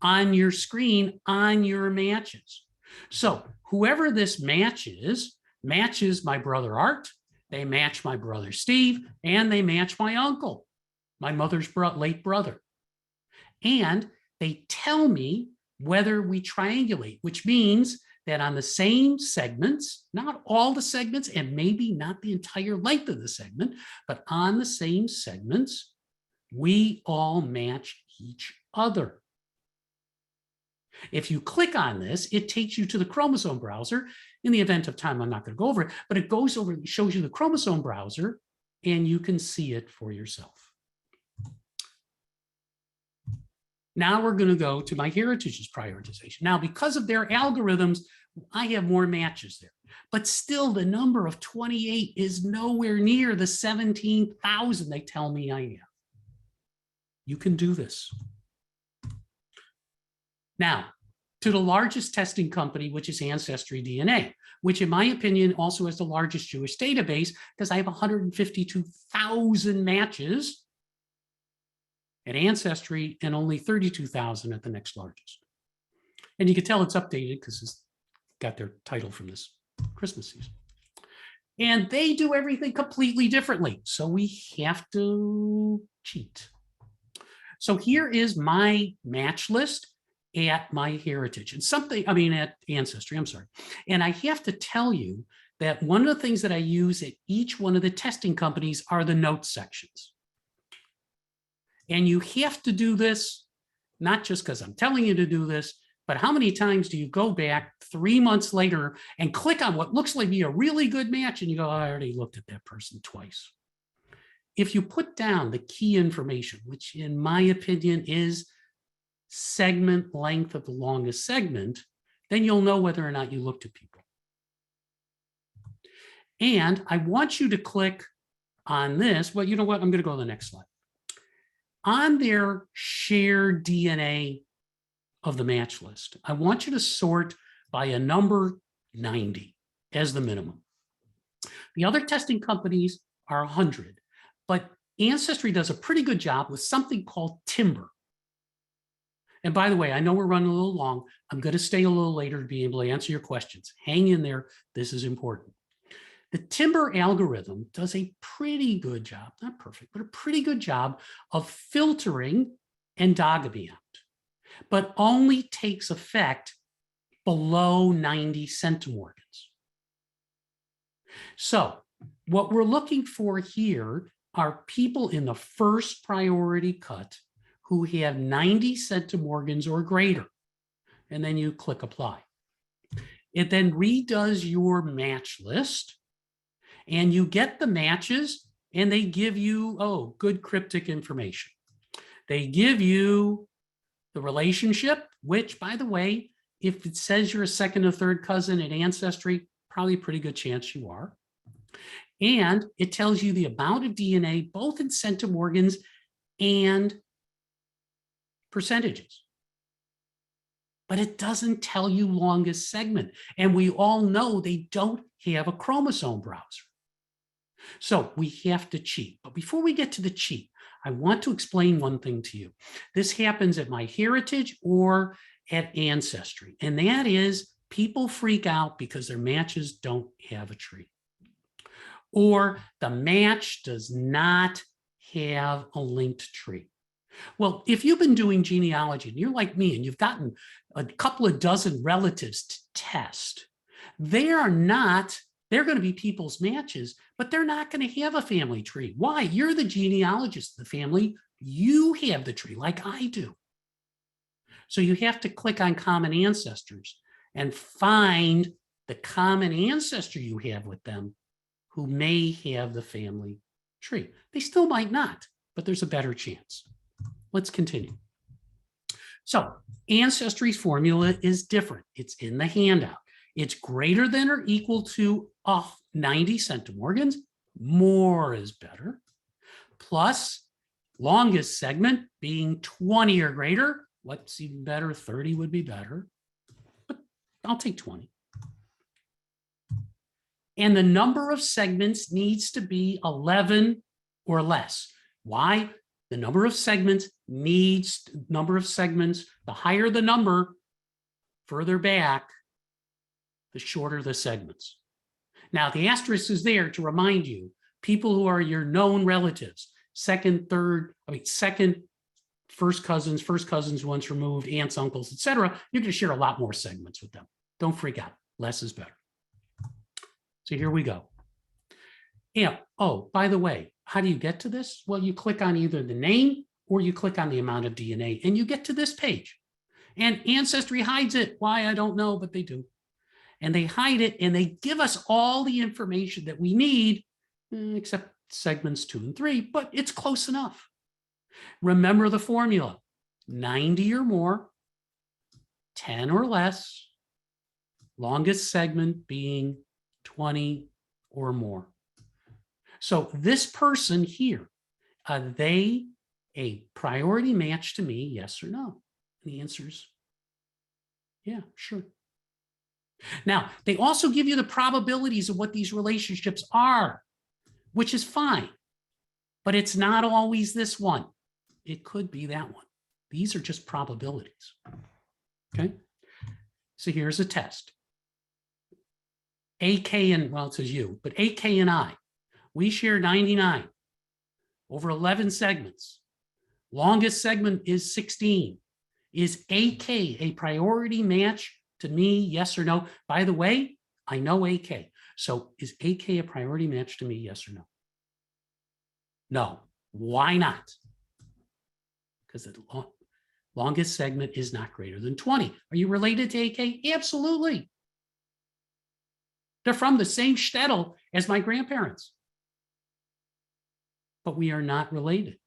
on your screen on your matches. So whoever this matches my brother Art, they match my brother Steve, and they match my uncle, my mother's late brother. And they tell me whether we triangulate, which means that on the same segments, not all the segments, and maybe not the entire length of the segment, but on the same segments, we all match each other. If you click on this, it takes you to the Chromosome Browser. In the event of time, I'm not going to go over it, but it goes over, shows you the Chromosome Browser, and you can see it for yourself. Now we're going to go to MyHeritage's prioritization. Now, because of their algorithms, I have more matches there. But still, the number of 28 is nowhere near the 17,000 they tell me I have. You can do this. Now, to the largest testing company, which is AncestryDNA, which in my opinion also has the largest Jewish database, because I have 152,000 matches at Ancestry and only 32,000 at the next largest. And you can tell it's updated because it's got their title from this Christmas season. And they do everything completely differently. So we have to cheat. So here is my match list at MyHeritage and something, I mean, at Ancestry, I'm sorry. And I have to tell you that one of the things that I use at each one of the testing companies are the notes sections. And you have to do this, not just because I'm telling you to do this, but how many times do you go back 3 months later and click on what looks like be a really good match and you go, I already looked at that person twice. If you put down the key information, which in my opinion is segment length of the longest segment, then you'll know whether or not you looked at people. And I want you to click on this. Well, you know what? I'm going to go to the next slide. On their shared DNA of the match list, I want you to sort by a number 90 as the minimum. The other testing companies are 100, but Ancestry does a pretty good job with something called timber. And by the way, I know we're running a little long. I'm going to stay a little later to be able to answer your questions. Hang in there. This is important. The timber algorithm does a pretty good job, not perfect, but a pretty good job of filtering endogamy out, but only takes effect below 90 centimorgans. So what we're looking for here are people in the first priority cut who have 90 centimorgans or greater, and then you click apply. It then redoes your match list, and you get the matches, and they give you, oh, good cryptic information. They give you the relationship, which, by the way, if it says you're a second or third cousin at Ancestry, probably a pretty good chance you are. And it tells you the amount of DNA, both in centimorgans and percentages. But it doesn't tell you longest segment. And we all know they don't have a chromosome browser. So we have to cheat. But before we get to the cheat, I want to explain one thing to you. This happens at MyHeritage or at Ancestry, and that is people freak out because their matches don't have a tree, or the match does not have a linked tree. Well, if you've been doing genealogy and you're like me and you've gotten a couple of dozen relatives to test, they're going to be people's matches, but they're not going to have a family tree. Why? You're the genealogist of the family. You have the tree like I do. So you have to click on common ancestors and find the common ancestor you have with them who may have the family tree. They still might not, but there's a better chance. Let's continue. So Ancestry's formula is different. It's in the handout. It's greater than or equal to 90 centimorgans. More is better. Plus longest segment being 20 or greater. What's even better? 30 would be better, but I'll take 20. And the number of segments needs to be 11 or less. Why? The number of segments, the higher the number, further back, the shorter the segments. Now, the asterisk is there to remind you, people who are your known relatives, second, first cousins once removed, aunts, uncles, etc., you're going to share a lot more segments with them. Don't freak out. Less is better. So here we go. Yeah. Oh, by the way, how do you get to this? Well, you click on either the name or you click on the amount of DNA and you get to this page. And Ancestry hides it. Why, I don't know, but they do. And they hide it and they give us all the information that we need, except segments 2 and 3, but it's close enough. Remember the formula, 90 or more, 10 or less, longest segment being 20 or more. So this person here, are they a priority match to me, yes or no? And the answer is, yeah, sure. Now, they also give you the probabilities of what these relationships are, which is fine, but it's not always this one. It could be that one. These are just probabilities, okay? So here's a test. AK and, well, it says you, but AK and I, we share 99 over 11 segments. Longest segment is 16. Is AK a priority match to me, yes or no? By the way, I know AK. So is AK a priority match to me, yes or no? No. Why not? Because the longest segment is not greater than 20. Are you related to AK? Absolutely. They're from the same shtetl as my grandparents. But we are not related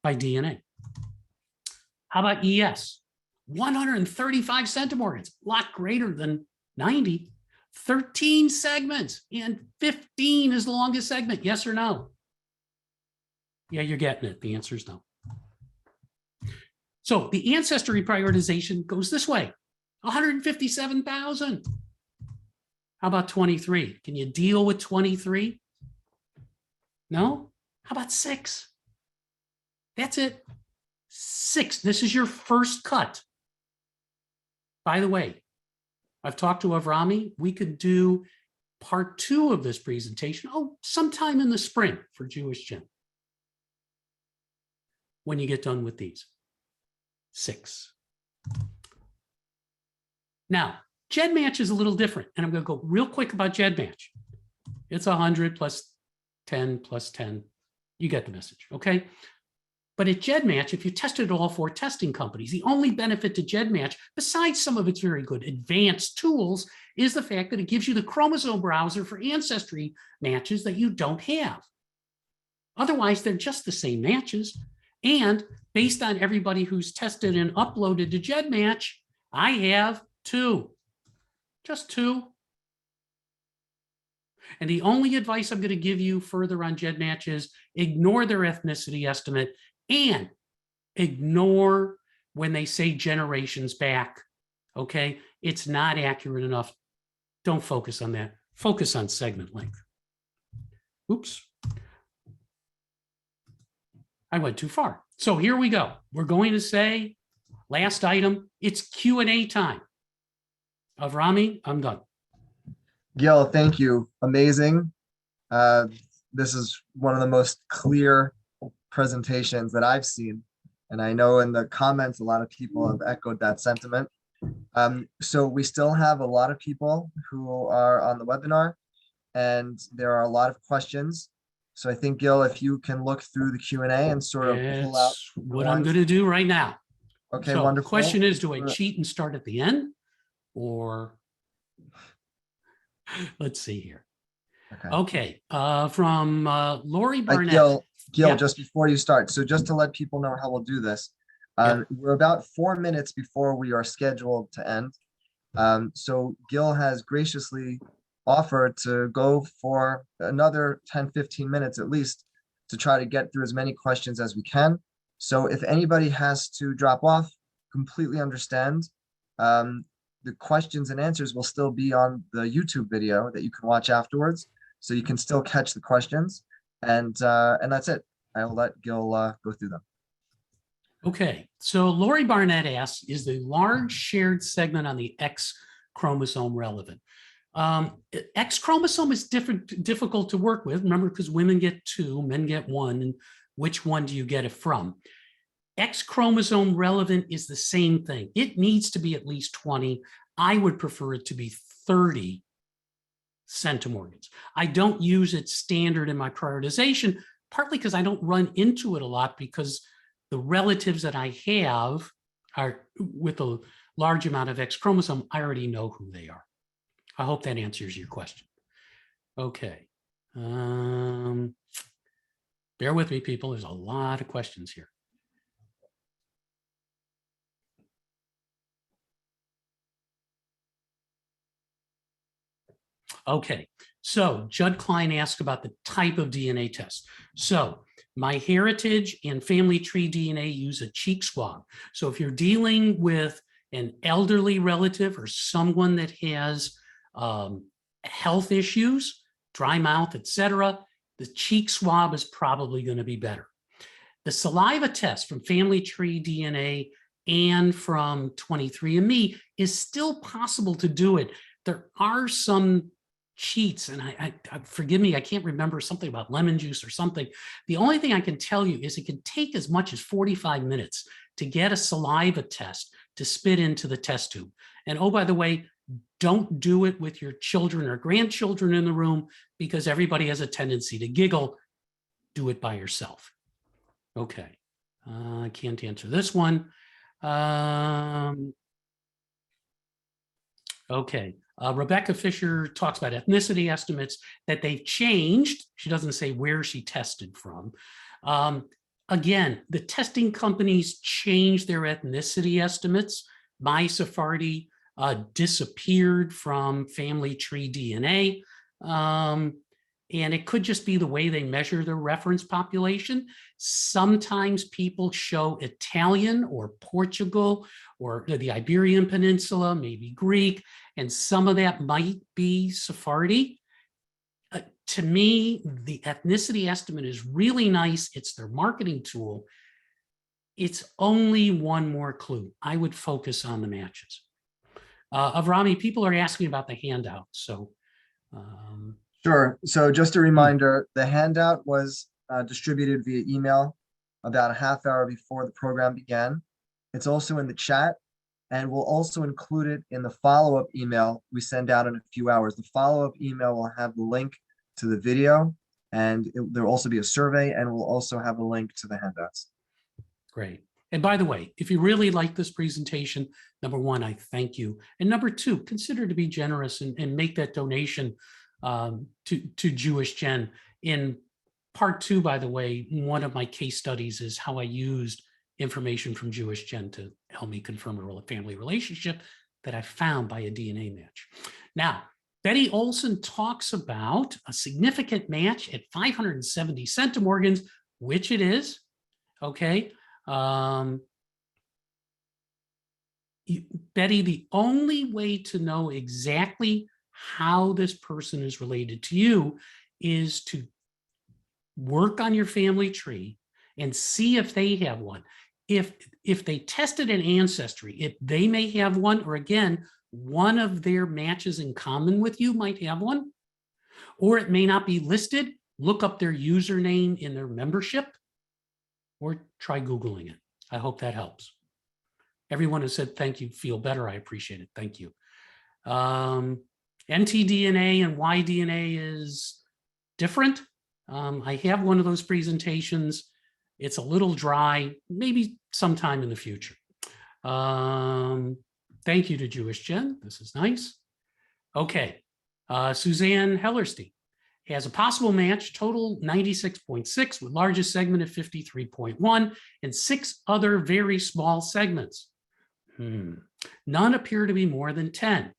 by DNA. How about ES? 135 centimorgans, a lot greater than 90. 13 segments and 15 is the longest segment, yes or no? Yeah, you're getting it. The answer is no. So the ancestry prioritization goes this way, 157,000. How about 23? Can you deal with 23? No? How about 6? That's it. 6. This is your first cut. By the way, I've talked to Avrami. We could do part 2 of this presentation, sometime in the spring for JewishGen. When you get done with these. 6. Now, GenMatch is a little different, and I'm going to go real quick about GenMatch. It's 100 plus 10 plus 10. You get the message, okay? But at GenMatch, if you tested all 4 testing companies, the only benefit to GenMatch, besides some of its very good advanced tools, is the fact that it gives you the Chromosome Browser for ancestry matches that you don't have. Otherwise, they're just the same matches. And based on everybody who's tested and uploaded to GenMatch, I have 2, just 2. And the only advice I'm going to give you further on GenMatch is ignore their ethnicity estimate and ignore when they say generations back, okay? It's not accurate enough. Don't focus on that. Focus on segment length. Oops. I went too far. So here we go. We're going to say, last item, it's Q&A time. Avrami, I'm done. Gil, thank you. Amazing. This is one of the most clear presentations that I've seen. And I know in the comments, a lot of people have echoed that sentiment. So we still have a lot of people who are on the webinar, and there are a lot of questions. So I think, Gil, if you can look through the Q&A and sort of pull out what I'm going to do right now. Okay, so wonderful. The question is, do I cheat and start at the end? Or let's see here. Okay, from Lori Barnett. Gil, yeah. Just before you start, so just to let people know how we'll do this, we're about 4 minutes before we are scheduled to end. So Gil has graciously offered to go for another 10-15 minutes at least to try to get through as many questions as we can. So if anybody has to drop off, completely understand. The questions and answers will still be on the YouTube video that you can watch afterwards, so you can still catch the questions. And that's it. I will let Gil go through them. Okay, so Lori Barnett asks, is the large shared segment on the X chromosome relevant? X chromosome is difficult to work with, remember, because women get 2, men get 1, and which one do you get it from? X chromosome relevant is the same thing. It needs to be at least 20. I would prefer it to be 30 centimorgans. I don't use it standard in my prioritization, partly because I don't run into it a lot, because the relatives that I have are with a large amount of X chromosome, I already know who they are. I hope that answers your question. Okay. Bear with me, people. There's a lot of questions here. Okay, so Judd Klein asked about the type of DNA test. So MyHeritage and Family Tree DNA use a cheek swab. So if you're dealing with an elderly relative or someone that has health issues, dry mouth, etc., the cheek swab is probably going to be better. The saliva test from Family Tree DNA and from 23andMe is still possible to do it. There are some cheats, and I forgive me, I can't remember something about lemon juice or something. The only thing I can tell you is it can take as much as 45 minutes to get a saliva test to spit into the test tube. And oh, by the way, don't do it with your children or grandchildren in the room because everybody has a tendency to giggle. Do it by yourself. Okay, I can't answer this one. Okay, Rebecca Fisher talks about ethnicity estimates that they've changed. She doesn't say where she tested from. Again, the testing companies changed their ethnicity estimates. My Sephardi disappeared from Family Tree DNA. And it could just be the way they measure their reference population. Sometimes people show Italian or Portugal or the Iberian Peninsula, maybe Greek, and some of that might be Sephardi. To me, the ethnicity estimate is really nice. It's their marketing tool. It's only one more clue. I would focus on the matches. Avrami, people are asking about the handout. So Sure. So just a reminder, the handout was distributed via email about a half hour before the program began. It's also in the chat, and we'll also include it in the follow-up email we send out in a few hours. The follow-up email will have the link to the video, and there'll also be a survey, and we'll also have a link to the handouts. Great. And by the way, if you really like this presentation, number one, I thank you. And number two, consider to be generous and make that donation to JewishGen. In part two, by the way, one of my case studies is how I used information from JewishGen to help me confirm a family relationship that I found by a DNA match. Now, Betty Olson talks about a significant match at 570 centimorgans, which it is, okay? Betty, the only way to know exactly how this person is related to you is to work on your family tree and see if they have one. If they tested an ancestry, if they may have one, or again, one of their matches in common with you might have one, or it may not be listed, look up their username in their membership, or try Googling it. I hope that helps. Everyone has said thank you, feel better. I appreciate it. Thank you. mtDNA and Y-DNA is different. I have one of those presentations. It's a little dry, maybe sometime in the future. Thank you to JewishGen. This is nice. Okay, Suzanne Hellerstein has a possible match, total 96.6 with largest segment at 53.1 and 6 other very small segments. None appear to be more than 10.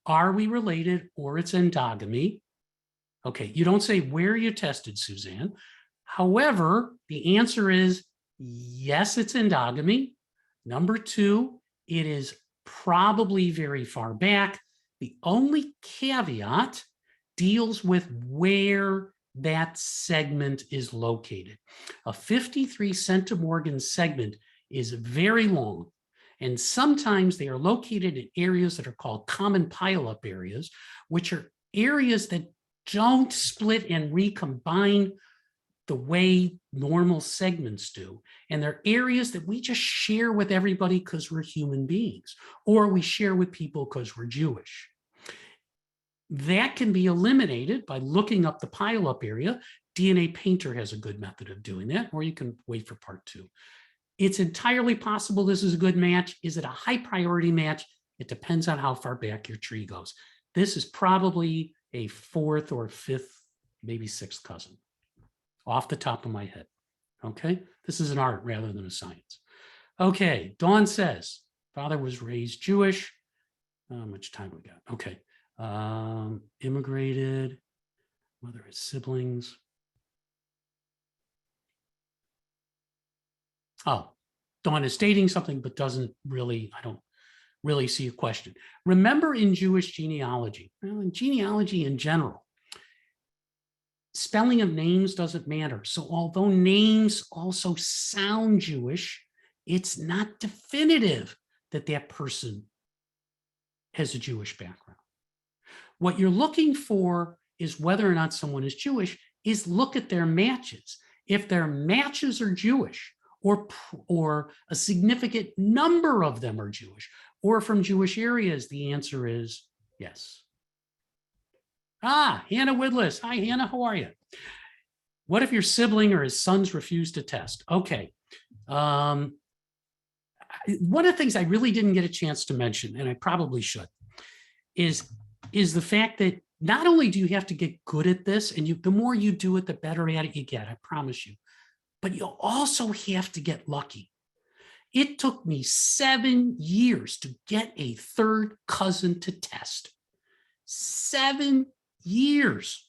Are we related or it's endogamy? Okay, you don't say where you tested, Suzanne. However, the answer is yes, it's endogamy. Number two, it is probably very far back. The only caveat deals with where that segment is located. A 53 centimorgan segment is very long, and sometimes they are located in areas that are called common pileup areas, which are areas that don't split and recombine the way normal segments do. And they're areas that we just share with everybody because we're human beings, or we share with people because we're Jewish. That can be eliminated by looking up the pileup area. DNA Painter has a good method of doing that, or you can wait for part two. It's entirely possible this is a good match. Is it a high priority match? It depends on how far back your tree goes. This is probably a fourth or fifth, maybe sixth cousin off the top of my head. Okay, this is an art rather than a science. Okay, Dawn says, father was raised Jewish. How much time we got? Okay, immigrated, mother has siblings. Oh, Dawn is stating something, but doesn't really, I don't really see a question. Remember in Jewish genealogy, well, in genealogy in general, spelling of names doesn't matter. So although names also sound Jewish, it's not definitive that that person has a Jewish background. What you're looking for is whether or not someone is Jewish, is look at their matches. If their matches are Jewish, or a significant number of them are Jewish, or from Jewish areas, the answer is yes. Ah, Hannah Widless. Hi, Hannah. How are you? What if your sibling or his sons refuse to test? Okay. One of the things I really didn't get a chance to mention, and I probably should, is the fact that not only do you have to get good at this, and the more you do it, the better at it you get, I promise you, but you also have to get lucky. It took me 7 years to get a third cousin to test. 7 years.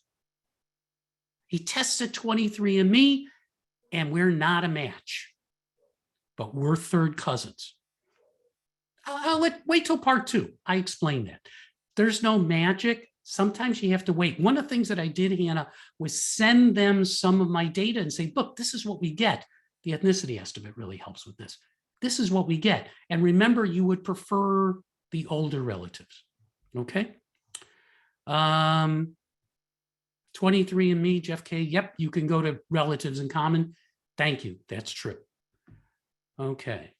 He tested 23andMe, and we're not a match, but we're third cousins. Wait till part 2. I explained that. There's no magic. Sometimes you have to wait. One of the things that I did, Hannah, was send them some of my data and say, look, this is what we get. The ethnicity estimate really helps with this. This is what we get. And remember, you would prefer the older relatives. Okay. 23andMe, Jeff K. Yep, you can go to relatives in common. Thank you. That's true. Okay.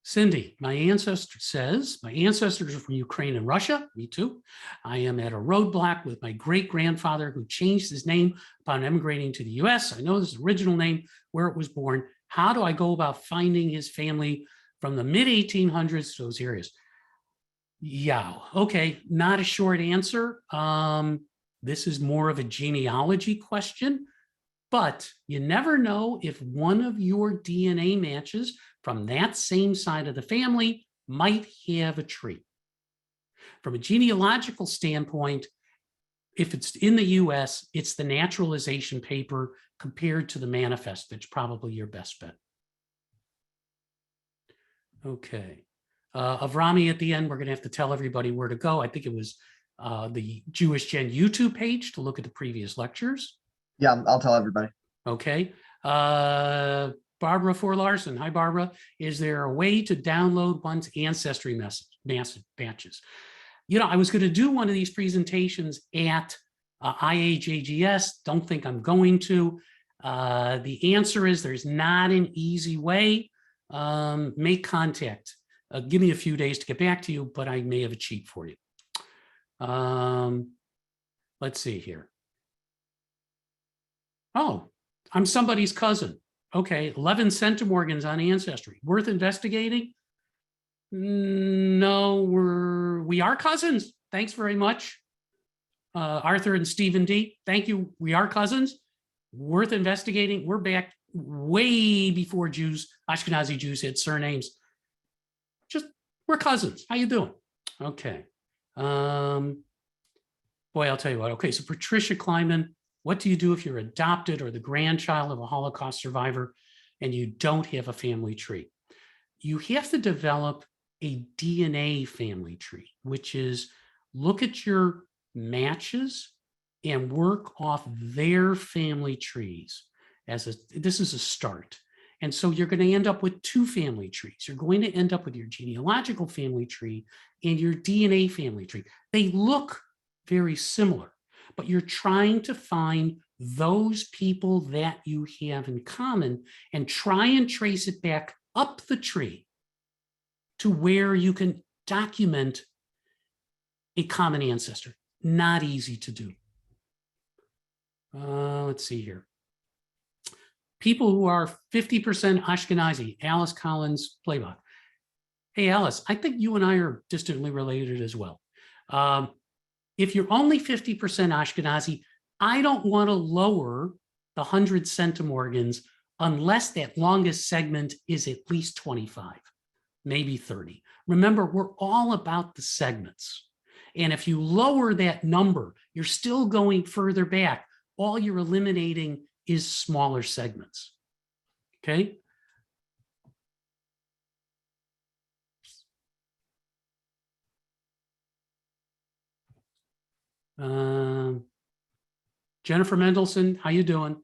Cindy, my ancestor says, my ancestors are from Ukraine and Russia. Me too. I am at a roadblock with my great-grandfather who changed his name upon emigrating to the US. I know his original name, where it was born. How do I go about finding his family from the mid-1800s to those areas? Yeah, okay, not a short answer. This is more of a genealogy question, but you never know if one of your DNA matches from that same side of the family might have a tree. From a genealogical standpoint, if it's in the US, it's the naturalization paper compared to the manifest. That's probably your best bet. Okay. Avrami, at the end, we're going to have to tell everybody where to go. I think it was the Jewish Gen YouTube page to look at the previous lectures. Yeah, I'll tell everybody. Okay. Barbara Forlarson. Hi, Barbara. Is there a way to download one's ancestry matches? You know, I was going to do one of these presentations at IAJGS. Don't think I'm going to. The answer is there's not an easy way. Make contact. Give me a few days to get back to you, but I may have a cheat for you. Let's see here. Oh, I'm somebody's cousin. Okay, 11 centimorgans on Ancestry. Worth investigating? No, we are cousins. Thanks very much. Arthur and Stephen D. Thank you. We are cousins. Worth investigating. We're back way before Jews, Ashkenazi Jews had surnames. Just, we're cousins. How you doing? Okay. Boy, I'll tell you what. Okay, so Patricia Kleinman, what do you do if you're adopted or the grandchild of a Holocaust survivor and you don't have a family tree? You have to develop a DNA family tree, which is look at your matches and work off their family trees. This is a start. And so you're going to end up with 2 family trees. You're going to end up with your genealogical family tree and your DNA family tree. They look very similar, but you're trying to find those people that you have in common and try and trace it back up the tree to where you can document a common ancestor. Not easy to do. Let's see here. People who are 50% Ashkenazi, Alice Collins Playbook. Hey, Alice, I think you and I are distantly related as well. If you're only 50% Ashkenazi, I don't want to lower the 100 centimorgans unless that longest segment is at least 25, maybe 30. Remember, we're all about the segments. And if you lower that number, you're still going further back. All you're eliminating is smaller segments. Okay. Jennifer Mendelson, how you doing?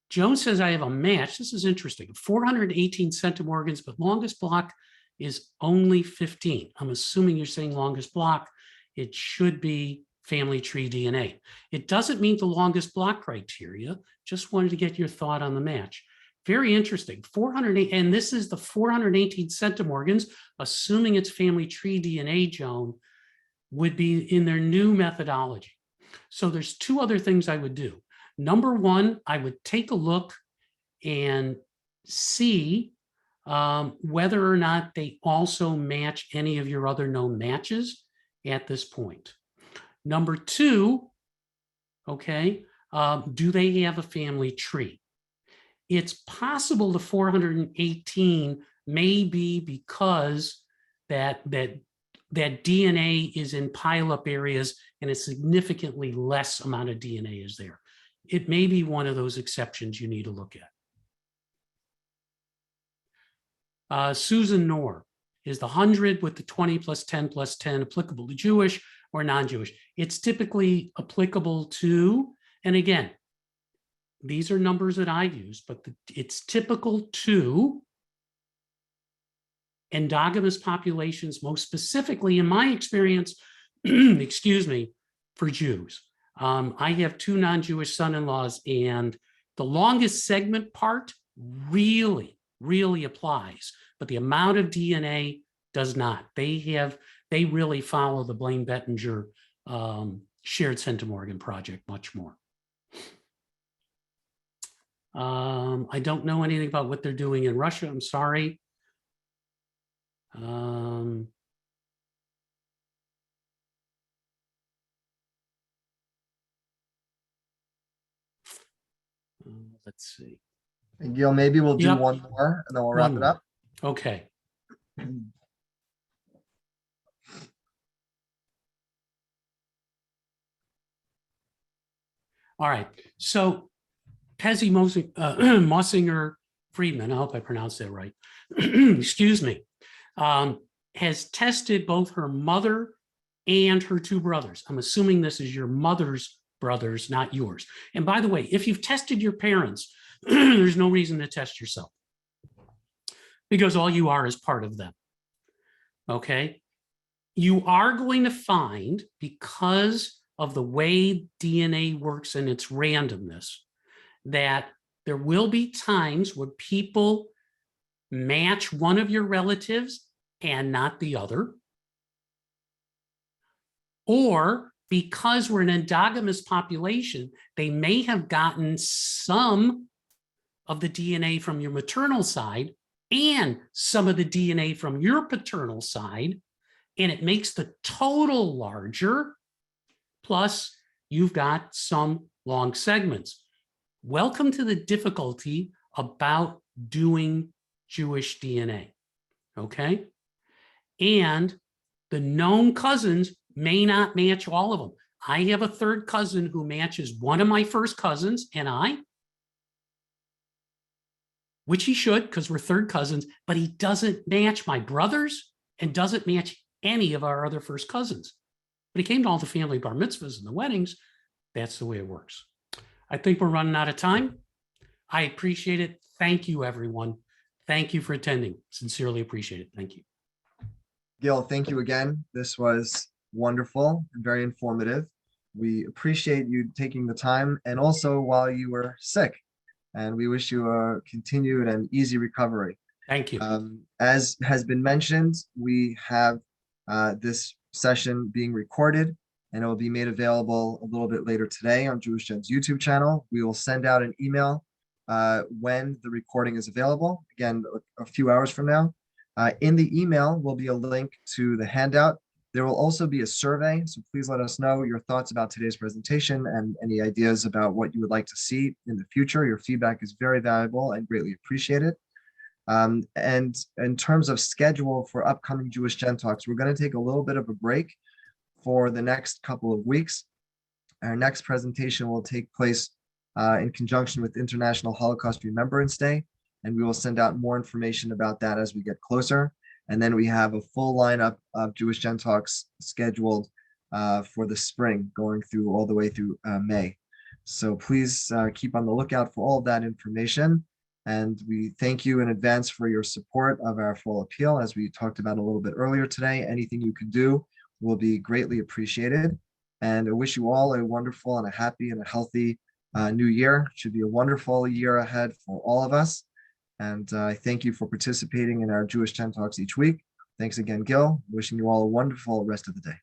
Joan says, I have a match. This is interesting. 418 centimorgans, but longest block is only 15. I'm assuming you're saying longest block. It should be family tree DNA. It doesn't meet the longest block criteria. Just wanted to get your thought on the match. Very interesting. 408, and this is the 418 centimorgans, assuming it's family tree DNA, Joan, would be in their new methodology. So there's two other things I would do. Number one, I would take a look and see whether or not they also match any of your other known matches at this point. Number two, okay, do they have a family tree? It's possible the 418 may be because that DNA is in pileup areas and a significantly less amount of DNA is there. It may be one of those exceptions you need to look at. Susan Knorr, is the 100 with the 20 plus 10 plus 10 applicable to Jewish or non-Jewish? It's typically applicable to, and again, these are numbers that I've used, but it's typical to endogamous populations, most specifically in my experience, excuse me, for Jews. I have two non-Jewish son-in-laws, and the longest segment part really applies, but the amount of DNA does not. They really follow the Blaine Bettinger shared centimorgan project much more. I don't know anything about what they're doing in Russia. I'm sorry. Let's see. And Gil, maybe we'll do Yep. one more and then we'll wrap One it more. up. Okay. All right. So Pezzi Mossinger Friedman, I hope I pronounced that right, excuse me, has tested both her mother and her two brothers. I'm assuming this is your mother's brothers, not yours. And by the way, if you've tested your parents, there's no reason to test yourself because all you are is part of them. Okay. You are going to find, because of the way DNA works and its randomness, that there will be times where people match one of your relatives and not the other. Or because we're an endogamous population, they may have gotten some of the DNA from your maternal side and some of the DNA from your paternal side, and it makes the total larger, plus you've got some long segments. Welcome to the difficulty about doing Jewish DNA, okay? And the known cousins may not match all of them. I have a third cousin who matches one of my first cousins and I, which he should because we're third cousins, but he doesn't match my brothers and doesn't match any of our other first cousins. But he came to all the family bar mitzvahs and the weddings. That's the way it works. I think we're running out of time. I appreciate it. Thank you, everyone. Thank you for attending. Sincerely appreciate it. Thank you. Gil, thank you again. This was wonderful and very informative. We appreciate you taking the time and also while you were sick. And we wish you a continued and easy recovery. Thank you. As has been mentioned, we have this session being recorded and it will be made available a little bit later today on JewishGen's YouTube channel. We will send out an email when the recording is available, again, a few hours from now. In the email will be a link to the handout. There will also be a survey, so please let us know your thoughts about today's presentation and any ideas about what you would like to see in the future. Your feedback is very valuable and greatly appreciated. And in terms of schedule for upcoming Jewish Gen Talks, we're going to take a little bit of a break for the next couple of weeks. Our next presentation will take place in conjunction with International Holocaust Remembrance Day, and we will send out more information about that as we get closer. And then we have a full lineup of Jewish Gen Talks scheduled for the spring, going through all the way through May. So please keep on the lookout for all of that information. And we thank you in advance for your support of our fall appeal. As we talked about a little bit earlier today, anything you can do will be greatly appreciated. And I wish you all a wonderful and a happy and a healthy new year. It should be a wonderful year ahead for all of us. And I thank you for participating in our Jewish Gen Talks each week. Thanks again, Gil. Wishing you all a wonderful rest of the day.